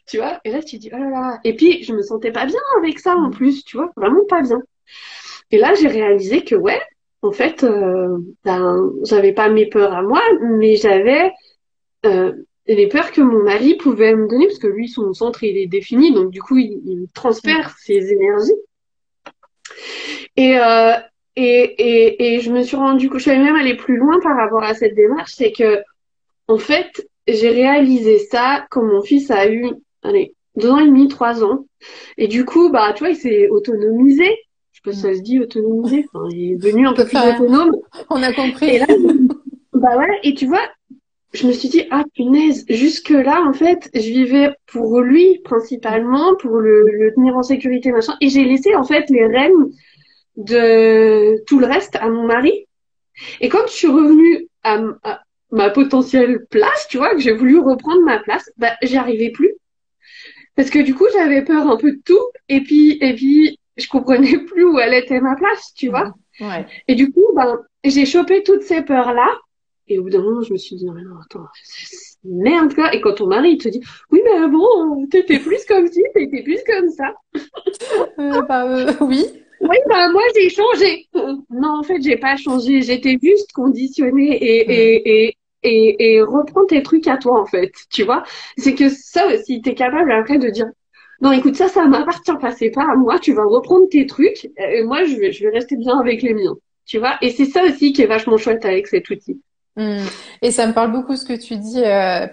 Tu vois, et là, tu dis, oh là là. Et puis, je me sentais pas bien avec ça en Mm. plus, tu vois, vraiment pas bien. Et là, j'ai réalisé que ouais, en fait, ben, j'avais pas mes peurs à moi, mais j'avais euh, les peurs que mon mari pouvait me donner, parce que lui, son centre, il est défini, donc du coup, il Mm. transfère ses énergies. Et, et je me suis rendu compte, je suis même allée plus loin par rapport à cette démarche, c'est que, en fait, j'ai réalisé ça quand mon fils a eu, allez, 2 ans et demi, 3 ans. Et du coup, bah, tu vois, il s'est autonomisé. Je sais pas si Mm. ça se dit autonomisé. Enfin, il est devenu un peu plus Enfin, autonome. on a compris. Et là, bah ouais, et tu vois, je me suis dit, ah punaise, jusque-là, en fait, je vivais pour lui Mm. principalement, pour le tenir en sécurité, machin. Et j'ai laissé, en fait, les rênes de tout le reste à mon mari. Et quand je suis revenue à ma potentielle place, tu vois, que j'ai voulu reprendre ma place, bah, j'y arrivais plus. Parce que du coup, j'avais peur un peu de tout. Et puis, je comprenais plus où elle était ma place, tu vois. Mm. Ouais. Et du coup, ben, j'ai chopé toutes ces peurs-là. Et au bout d'un moment, je me suis dit, non, mais non, attends, c'est merde, quoi. Et quand ton mari, il te dit, oui, mais bon, t'étais plus comme ci, t'étais plus comme ça. Oui. Oui, ben, moi, j'ai changé. Non, en fait, j'ai pas changé. J'étais juste conditionnée Mm. et reprends tes trucs à toi, en fait. Tu vois? C'est que ça aussi, t'es capable après de dire, non, écoute, ça m'appartient pas, c'est pas à moi. Tu vas reprendre tes trucs. Et moi, je vais rester bien avec les miens. Tu vois? Et c'est ça aussi qui est vachement chouette avec cet outil. Mm. Et ça me parle beaucoup ce que tu dis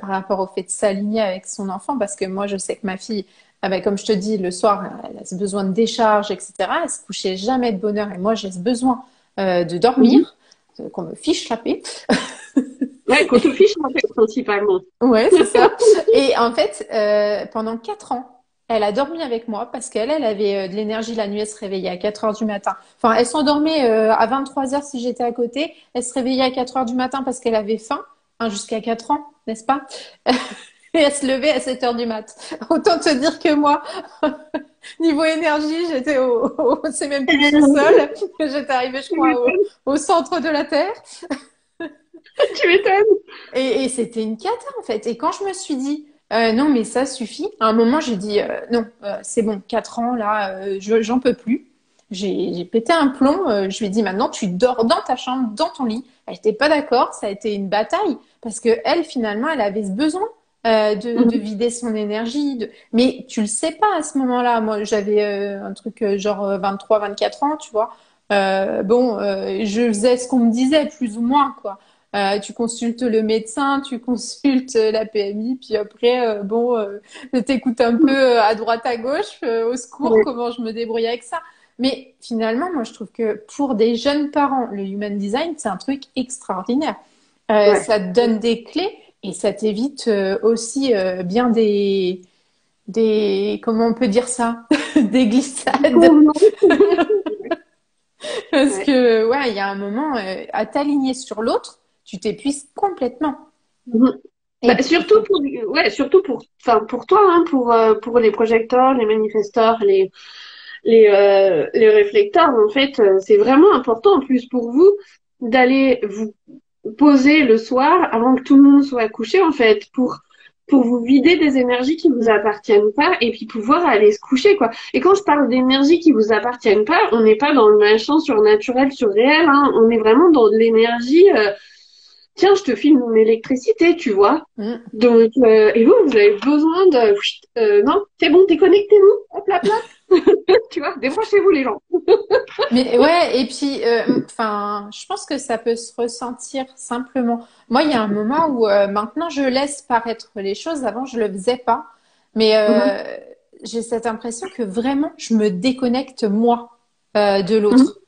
par rapport au fait de s'aligner avec son enfant, parce que moi, je sais que ma fille, ah ben, comme je te dis, le soir, elle a ce besoin de décharge, etc. Elle se couchait jamais de bonne heure, et moi, j'ai ce besoin de Mhm. dormir, qu'on me fiche la paix. Ouais, qu'on te fiche en fait, principalement. Ouais, c'est ça. Et en fait, pendant 4 ans, elle a dormi avec moi parce qu'elle avait de l'énergie la nuit, elle se réveillait à 4 heures du matin. Enfin, elle s'endormait à 23 heures si j'étais à côté. Elle se réveillait à 4 heures du matin parce qu'elle avait faim, hein, jusqu'à 4 ans, n'est-ce pas? Et elle se levait à 7 heures du mat. Autant te dire que moi, niveau énergie, c'est même plus le sous-sol. J'étais arrivée, je Tu crois, m'étonnes, au centre de la Terre. tu m'étonnes. Et c'était une cata en fait. Et quand je me suis dit, non, mais ça suffit, à un moment, j'ai dit, non, c'est bon, 4 ans, là, j'en peux plus. J'ai pété un plomb. Je lui ai dit, maintenant, tu dors dans ta chambre, dans ton lit. Elle n'était pas d'accord. Ça a été une bataille parce que elle, finalement, elle avait ce besoin de Mhm. vider son énergie. Mais tu le sais pas à ce moment-là. Moi, j'avais un truc genre 23, 24 ans, tu vois. Bon, je faisais ce qu'on me disait, plus ou moins, quoi. Tu consultes le médecin, tu consultes la PMI, puis après, bon, t'écoutes un peu à droite, à gauche, au secours, Ouais, comment je me débrouille avec ça. Mais finalement, moi, je trouve que pour des jeunes parents, le human design, c'est un truc extraordinaire. ouais. Ça te donne des clés et ça t'évite aussi bien comment on peut dire ça, des glissades. Déconvenant. Parce Ouais. que, ouais, il y a un moment, à t'aligner sur l'autre, tu t'épuises complètement. Mhm. Et Bah, puis, surtout pour, enfin, pour toi, hein, pour les projecteurs, les manifesteurs, les réflecteurs, en fait, c'est vraiment important en plus pour vous d'aller vous poser le soir avant que tout le monde soit couché, en fait, pour vous vider des énergies qui vous appartiennent pas et puis pouvoir aller se coucher, quoi. Et quand je parle d'énergies qui vous appartiennent pas, on n'est pas dans le machin surnaturel, surréel, hein. On est vraiment dans de l'énergie, tiens, je te file mon électricité, tu vois. mm. Donc, et vous avez besoin de, non, c'est bon, déconnectez-vous, hop, là, là, tu vois, débranchez-vous les gens. Mais ouais, et puis, enfin, je pense que ça peut se ressentir simplement. Moi, il y a un moment où maintenant je laisse paraître les choses. Avant, je le faisais pas, mais Mhm, j'ai cette impression que vraiment, je me déconnecte moi de mhm, l'autre.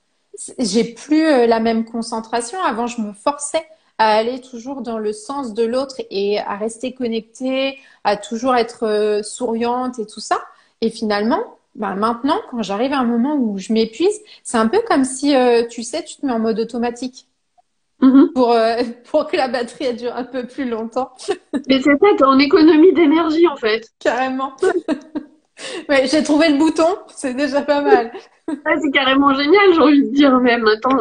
J'ai plus la même concentration. Avant, je me forçais à aller toujours dans le sens de l'autre et à rester connectée, à toujours être souriante et tout ça. Et finalement, ben maintenant, quand j'arrive à un moment où je m'épuise, c'est un peu comme si, tu sais, tu te mets en mode automatique mhm. pour, pour que la batterie elle dure un peu plus longtemps, Mais c'est ça, t'es en économie d'énergie, en fait. carrément. Ouais, j'ai trouvé le bouton, c'est déjà pas mal. Ah, c'est carrément génial, j'ai envie de dire même. Attends,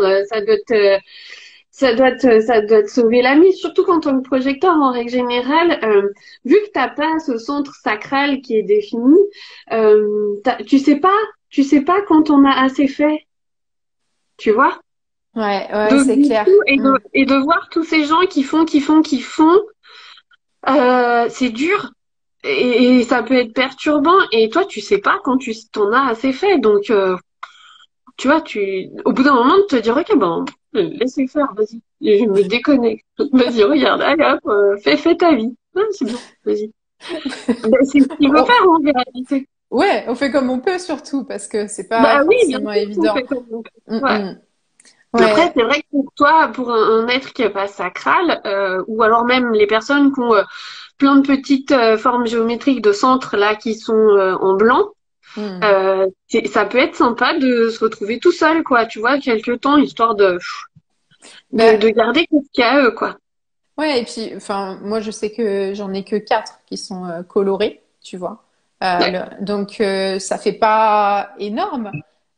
ça doit te sauver la mise, surtout quand on est projecteur en règle générale. Vu que t'as pas ce centre sacral qui est défini, tu sais pas quand on a assez fait, tu vois. Ouais, ouais, Donc c'est du clair. coup, Mm. et de voir tous ces gens qui font, c'est dur et ça peut être perturbant. Et toi, tu sais pas quand tu t'en as assez fait, donc. Tu vois, au bout d'un moment, de te dire, ok, ben, laissez faire, vas-y. Et je me déconnecte. Vas-y, regarde, allez hop, fais ta vie. Ouais, c'est bien, vas-y. Ben, c'est ce qu'il veut On- faire, en réalité. ouais, on fait comme on peut surtout parce que c'est pas Bah oui, bien forcément sûr qu'on évident. fait comme on peut. Mm, Ouais. mm. Après, Ouais. c'est vrai que pour toi, pour un être qui est pas sacral, ou alors même les personnes qui ont plein de petites formes géométriques de centres là qui sont en blanc, Mm. ça peut être sympa de se retrouver tout seul, quoi, tu vois, quelque temps, histoire Ben, de garder qu'est-ce à eux, quoi. ouais, et puis, enfin, moi, je sais que j'en ai que quatre qui sont colorés, tu vois. Ouais. Donc, ça fait pas énorme.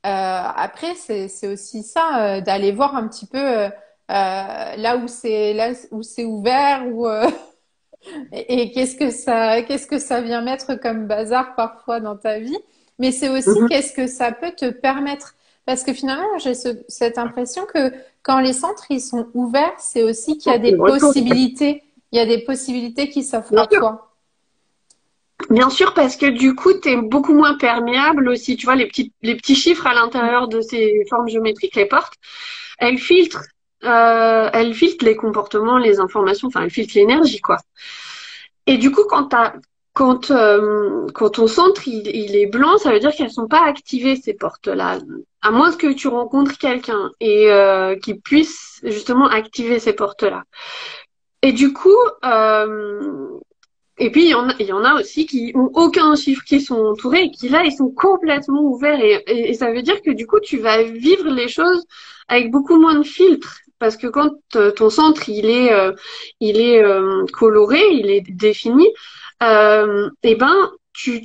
Après, c'est aussi ça, d'aller voir un petit peu là où c'est ouvert, et qu'est-ce que ça vient mettre comme bazar parfois dans ta vie. Mais c'est aussi Mhm. qu'est-ce que ça peut te permettre. Parce que finalement, j'ai cette impression que quand les centres ils sont ouverts, c'est aussi qu'il y a des Le retour. possibilités. Il y a des possibilités qui s'offrent Bien à sûr. toi. Bien sûr, parce que du coup, tu es beaucoup moins perméable aussi. Tu vois, les petits chiffres à l'intérieur de ces formes géométriques, les portes, elles filtrent, elles filtrent les comportements, les informations, enfin, elles filtrent l'énergie, quoi. Et du coup, quand ton centre il est blanc, ça veut dire qu'elles sont pas activées ces portes-là, à moins que tu rencontres quelqu'un et qui puisse justement activer ces portes-là. Et du coup, et puis il y en a aussi qui ont aucun chiffre qui sont entourés et qui là ils sont complètement ouverts et ça veut dire que du coup tu vas vivre les choses avec beaucoup moins de filtres. Parce que quand ton centre il est coloré, il est défini, et ben tu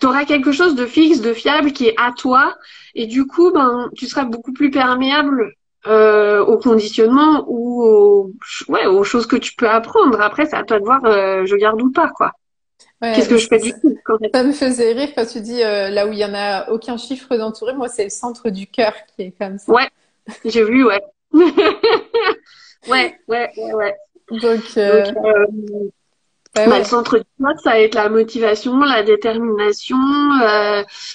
auras quelque chose de fixe, de fiable qui est à toi, et du coup ben tu seras beaucoup plus perméable au conditionnement ou ouais, aux choses que tu peux apprendre. Après, c'est à toi de voir, je garde ou pas quoi. Ouais, Qu'est-ce mais que je fais du tout quand même. ça me faisait rire quand tu dis là où il y en a aucun chiffre d'entouré. Moi, c'est le centre du cœur qui est comme ça. Ouais, j'ai vu, ouais. Ouais. Donc, Donc, bah bah, le ouais. centre du poids, ça va être la motivation, la détermination,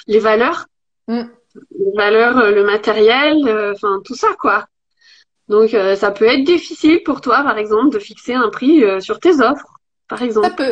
les valeurs, Mm. le matériel, enfin tout ça quoi. Donc, ça peut être difficile pour toi, par exemple, de fixer un prix sur tes offres, par Ça exemple. peut.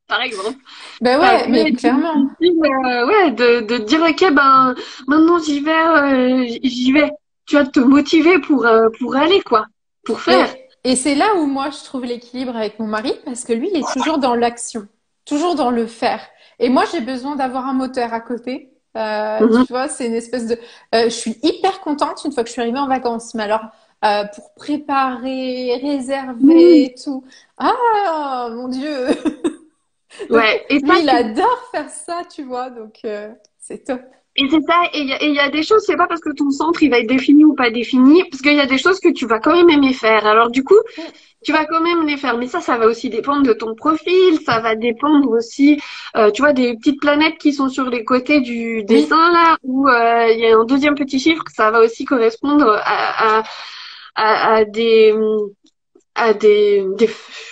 Par exemple. Ben Ça ouais, peut mais être clairement. difficile, ouais, de te dire, ok, ben, maintenant j'y vais. Tu vas te motiver pour aller, quoi, pour faire. Et c'est là où moi je trouve l'équilibre avec mon mari parce que lui, il est toujours dans l'action, toujours dans le faire. Et moi, j'ai besoin d'avoir un moteur à côté. Mhm, Tu vois, c'est une espèce de. Je suis hyper contente une fois que je suis arrivée en vacances. Mais alors, pour préparer, réserver Oui, et tout. Ah, mon Dieu! Donc, ouais. Et ça, lui, il adore faire ça, tu vois, donc c'est top. et c'est ça, et il y a des choses, c'est pas parce que ton centre il va être défini ou pas défini, parce qu'il y a des choses que tu vas quand même aimer faire. Alors du coup, Mm. tu vas quand même les faire, mais ça va aussi dépendre de ton profil, ça va dépendre aussi, tu vois, des petites planètes qui sont sur les côtés du Oui. dessin là, où il y a un deuxième petit chiffre, ça va aussi correspondre à des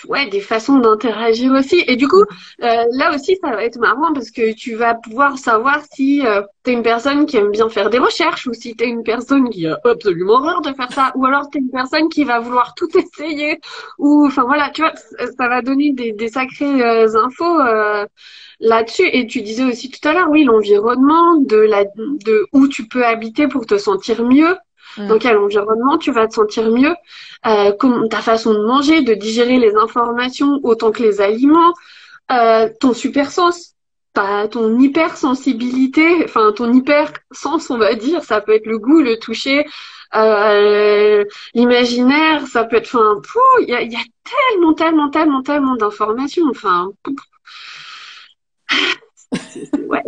ouais, des façons d'interagir aussi. Et du coup, là aussi, ça va être marrant parce que tu vas pouvoir savoir si t'es une personne qui aime bien faire des recherches ou si t'es une personne qui a absolument horreur de faire ça ou alors t'es une personne qui va vouloir tout essayer ou enfin voilà, tu vois, ça va donner des sacrées infos là-dessus. Et tu disais aussi tout à l'heure, oui, l'environnement de où tu peux habiter pour te sentir mieux. Dans Mm. quel environnement tu vas te sentir mieux, ta façon de manger, de digérer les informations autant que les aliments, ton super sens, ton hypersensibilité, enfin ton hyper sens, on va dire, ça peut être le goût, le toucher, l'imaginaire, ça peut être, enfin, il y a tellement, tellement, tellement, tellement d'informations, enfin, ouais,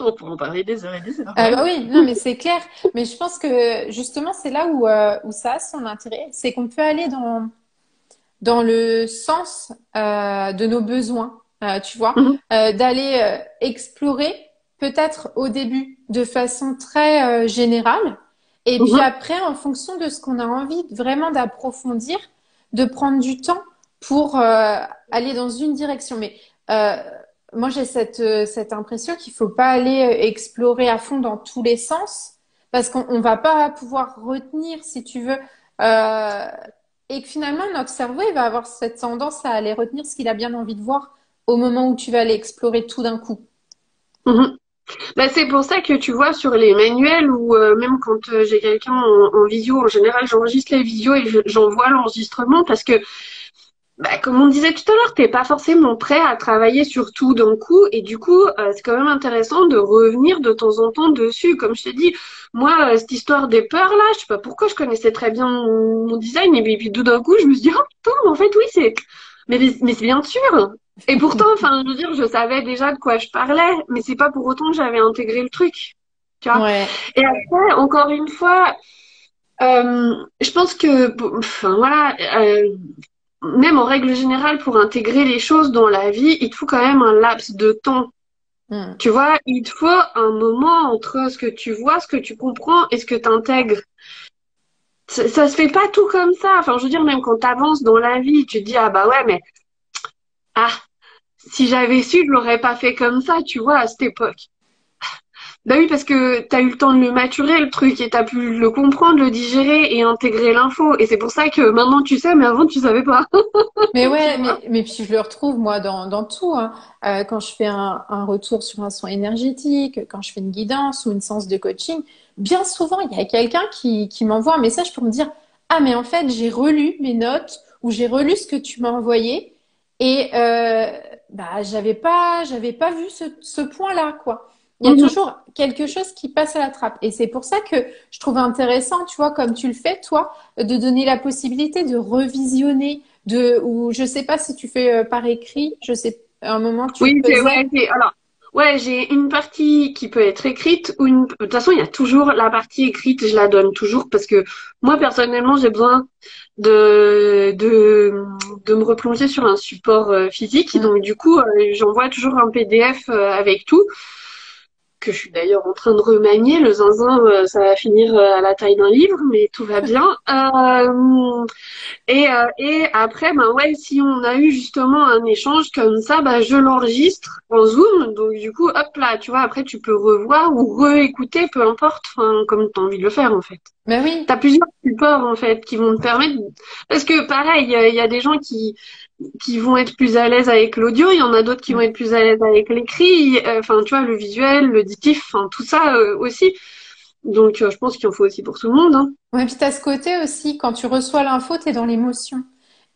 on peut en parler des heures et des heures, Ah bah vraiment. oui, non mais c'est clair. Mais je pense que justement c'est là où ça a son intérêt, c'est qu'on peut aller dans le sens de nos besoins, tu vois, Mhm, d'aller explorer peut-être au début de façon très générale, et puis mhm, après en fonction de ce qu'on a envie vraiment d'approfondir, de prendre du temps pour aller dans une direction. Mais euh, moi j'ai cette impression qu'il faut pas aller explorer à fond dans tous les sens, parce qu'on va pas pouvoir retenir, si tu veux. Euh, et que finalement, notre cerveau, il va avoir cette tendance à aller retenir ce qu'il a bien envie de voir au moment où tu vas aller explorer tout d'un coup. mhm. Bah, c'est pour ça que tu vois sur les manuels ou même quand j'ai quelqu'un en visio, en général j'enregistre les visios et j'envoie l'enregistrement parce que bah, comme on disait tout à l'heure, t'es pas forcément prêt à travailler sur tout d'un coup et du coup c'est quand même intéressant de revenir de temps en temps dessus. Comme je t'ai dit, moi cette histoire des peurs là, je sais pas pourquoi je connaissais très bien mon design et puis tout d'un coup je me suis dit oh putain mais en fait oui c'est mais c'est bien sûr. Et pourtant enfin je veux dire je savais déjà de quoi je parlais mais c'est pas pour autant que j'avais intégré le truc. Tu vois. Ouais. Et après encore une fois je pense que enfin voilà même en règle générale, pour intégrer les choses dans la vie, il te faut quand même un laps de temps. Hmm. Tu vois, il te faut un moment entre ce que tu vois, ce que tu comprends et ce que tu intègres. Ça se fait pas tout comme ça. Enfin, je veux dire, même quand tu avances dans la vie, tu te dis, ah bah ouais, mais ah, si j'avais su, je l'aurais pas fait comme ça, tu vois, à cette époque. Bah oui, parce que t'as eu le temps de le maturer, le truc, et t'as pu le comprendre, le digérer et intégrer l'info. Et c'est pour ça que maintenant tu sais, mais avant tu savais pas. Mais Tu ouais, vois. mais puis je le retrouve moi dans tout, hein. Quand je fais un retour sur un soin énergétique, quand je fais une guidance ou une séance de coaching, bien souvent il y a quelqu'un qui m'envoie un message pour me dire, ah mais en fait j'ai relu mes notes ou j'ai relu ce que tu m'as envoyé et bah j'avais pas vu ce point-là quoi. Il y a Mhm. toujours quelque chose qui passe à la trappe et c'est pour ça que je trouve intéressant, tu vois, comme tu le fais toi, de donner la possibilité de revisionner ou je sais pas si tu fais par écrit, je sais, à un moment tu le Oui, faisais. alors, ouais, j'ai une partie qui peut être écrite ou de toute façon, il y a toujours la partie écrite, je la donne toujours parce que moi, personnellement, j'ai besoin de, de, de me replonger sur un support physique. Mm. Donc, du coup, j'envoie toujours un PDF avec tout que je suis d'ailleurs en train de remanier. Le zinzin, ça va finir à la taille d'un livre, mais tout va bien. Et après, ben ouais, si on a eu justement un échange comme ça, bah je l'enregistre en Zoom. Donc du coup, hop là, tu vois, après tu peux revoir ou réécouter, peu importe, enfin, comme tu as envie de le faire en fait. Ben oui, T'as plusieurs supports en fait qui vont te permettre, parce que pareil, il y a des gens qui vont être plus à l'aise avec l'audio, il y en a d'autres qui vont mm. être plus à l'aise avec l'écrit, enfin tu vois, le visuel, l'auditif, enfin tout ça aussi. Donc je pense qu'il en faut aussi pour tout le monde, hein. Ouais, puis t'as ce côté aussi, quand tu reçois l'info, t'es dans l'émotion.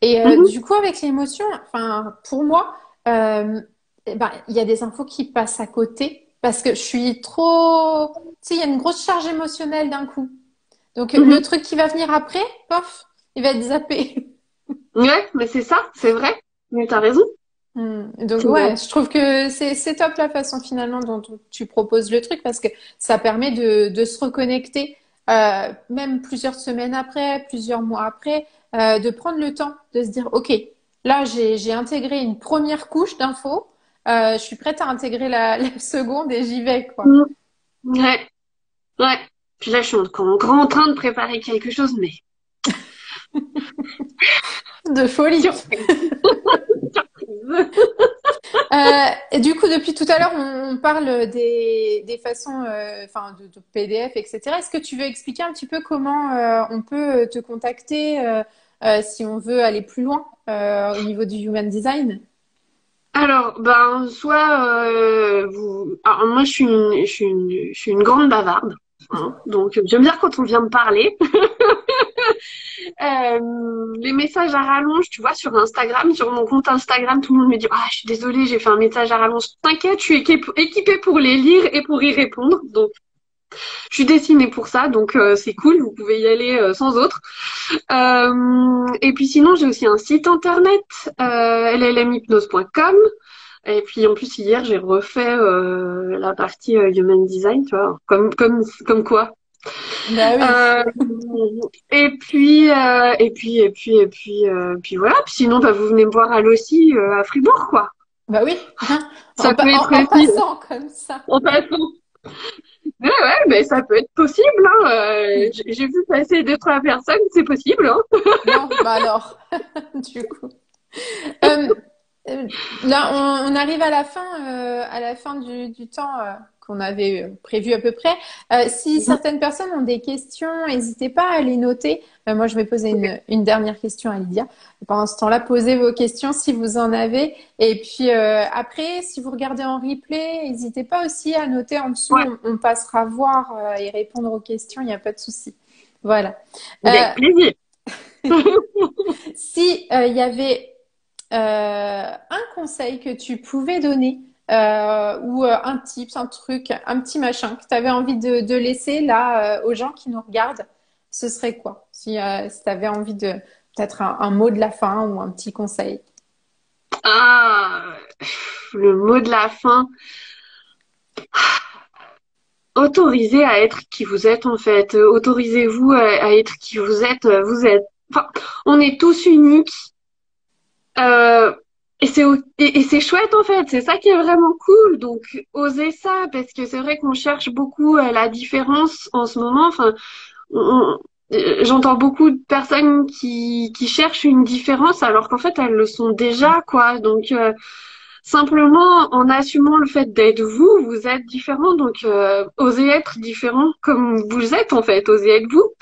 Et Mhm. du coup, avec l'émotion, enfin, pour moi, eh ben, il y a des infos qui passent à côté parce que je suis trop, tu sais, il y a une grosse charge émotionnelle d'un coup. Donc, le Mhm. truc qui va venir après, pof, il va être zappé. Ouais, mais c'est ça, c'est vrai. Mais t'as raison. Donc, C'est vrai. ouais, je trouve que c'est top la façon finalement dont tu proposes le truc parce que ça permet de se reconnecter, même plusieurs semaines après, plusieurs mois après, de prendre le temps de se dire, OK, là, j'ai intégré une première couche d'infos, je suis prête à intégrer la seconde et j'y vais, quoi. Mhm. Ouais, ouais. Puis là, je suis encore en train de préparer quelque chose, mais De folie. surprise, surprise. Et du coup, depuis tout à l'heure, on parle des façons, enfin, de PDF, etc. Est-ce que tu veux expliquer un petit peu comment on peut te contacter si on veut aller plus loin au niveau du human design? Alors, ben, soit Alors, moi, je suis une grande bavarde, hein, donc j'aime bien quand on vient me parler. Les messages à rallonge, tu vois, sur Instagram, sur mon compte Instagram, tout le monde me dit, ah, je suis désolée, j'ai fait un message à rallonge. T'inquiète, je suis équipée pour les lire et pour y répondre. Donc, je suis destinée pour ça, donc c'est cool. Vous pouvez y aller sans autre. Et puis sinon, j'ai aussi un site internet, llmhypnose.com. Et puis en plus hier j'ai refait la partie human design, tu vois, comme quoi. Bah oui, Euh, puis voilà. Puis sinon bah vous venez me voir à l'OSI à Fribourg quoi. bah oui, hein. Ça peut être En aussi passant comme ça. en passant. Ouais ouais, mais ça peut être possible. Hein. J'ai vu passer deux trois personnes, c'est possible. Hein. Bon, bah alors, du coup. Euh, Là, on arrive à la fin du temps qu'on avait prévu à peu près. Si certaines personnes ont des questions, n'hésitez pas à les noter. Moi, je vais poser une dernière question à Lydia. Pendant ce temps-là, posez vos questions si vous en avez. Et puis après, si vous regardez en replay, n'hésitez pas aussi à noter en dessous. Ouais, On passera voir et répondre aux questions. Il n'y a pas de souci. Voilà. avec plaisir. Si il y avait un conseil que tu pouvais donner ou un tips, un truc, un petit machin que tu avais envie de laisser là aux gens qui nous regardent, ce serait quoi? Si tu avais envie de peut-être un mot de la fin ou un petit conseil. Ah, le mot de la fin. Autorisez à être qui vous êtes en fait. Autorisez-vous à être qui vous êtes. Vous êtes. Enfin, on est tous uniques. Euh, et c'est chouette en fait. C'est ça qui est vraiment cool. Donc osez ça parce que c'est vrai qu'on cherche beaucoup la différence en ce moment. Enfin, on- j'entends beaucoup de personnes qui cherchent une différence alors qu'en fait elles le sont déjà quoi. Donc simplement, en assumant le fait d'être vous, vous êtes différent, donc osez être différent comme vous êtes en fait, osez être vous,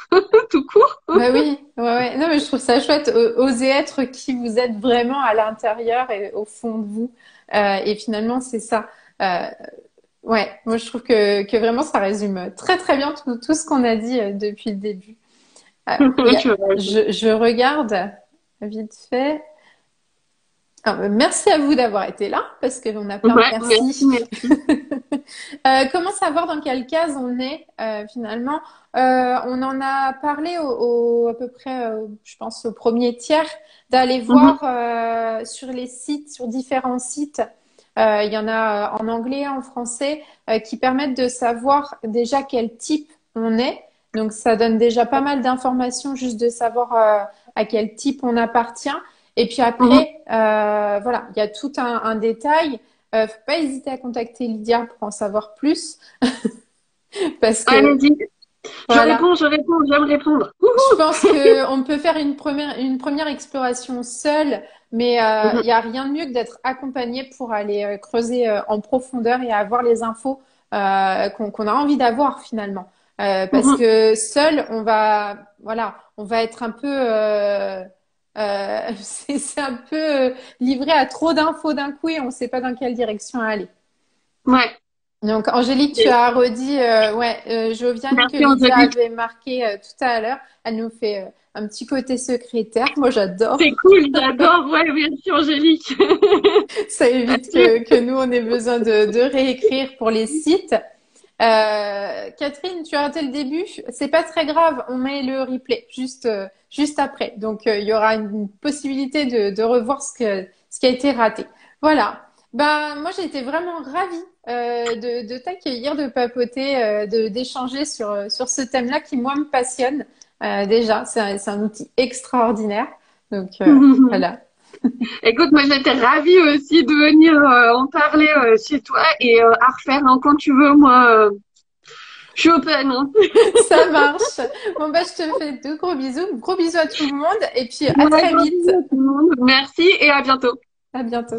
tout court. Bah oui, ouais, ouais. Non, mais je trouve ça chouette. Osez être qui vous êtes vraiment à l'intérieur et au fond de vous. Et finalement, c'est ça. Euh, ouais, moi je trouve que vraiment ça résume très très bien tout ce qu'on a dit depuis le début. Tu vois. Je regarde vite fait. Merci à vous d'avoir été là parce qu'on a plein de Ouais, merci, merci. merci. Comment savoir dans quelle case on est finalement? On en a parlé à peu près, je pense, au premier tiers, d'aller Mhm, voir sur les sites, sur différents sites. Il y en a en anglais, en français, qui permettent de savoir déjà quel type on est. Donc, ça donne déjà pas mal d'informations juste de savoir à quel type on appartient. Et puis mhm. après, voilà, il y a tout un détail. Faut pas hésiter à contacter Lydia pour en savoir plus, parce que Allez-y, voilà, je réponds, j'aime répondre. je Wouhou. pense que on peut faire une première exploration seule, mais Mhm, il y a rien de mieux que d'être accompagné pour aller creuser en profondeur et avoir les infos qu'on a envie d'avoir finalement. Parce mhm. que seul, voilà, on va être un peu, c'est un peu livré à trop d'infos d'un coup et on ne sait pas dans quelle direction aller. Ouais, Donc, Angélique, tu et as redit, Joviane, que merci Lydia Angélique. avait marqué tout à l'heure. Elle nous fait un petit côté secrétaire. Moi, C'est j'adore. cool, j'adore. Ouais, merci Angélique. Ça évite que nous, on ait besoin de réécrire pour les sites. Catherine, tu as raté le début. C'est pas très grave. On met le replay juste après. Donc, il y aura une possibilité de revoir ce qui a été raté. Voilà. Ben, moi, j'ai été vraiment ravie de t'accueillir, de papoter, d'échanger sur ce thème-là qui, moi, me passionne. Déjà, c'est un outil extraordinaire. Donc, voilà. Écoute, moi j'étais ravie aussi de venir en parler chez toi et à refaire hein, quand tu veux, moi je suis open. Hein. Ça marche. Bon, bah, je te fais de gros bisous. Gros bisous à tout le monde. Et puis, à Ouais, très gros vite. bisous à tout le monde. Merci et à bientôt. À bientôt.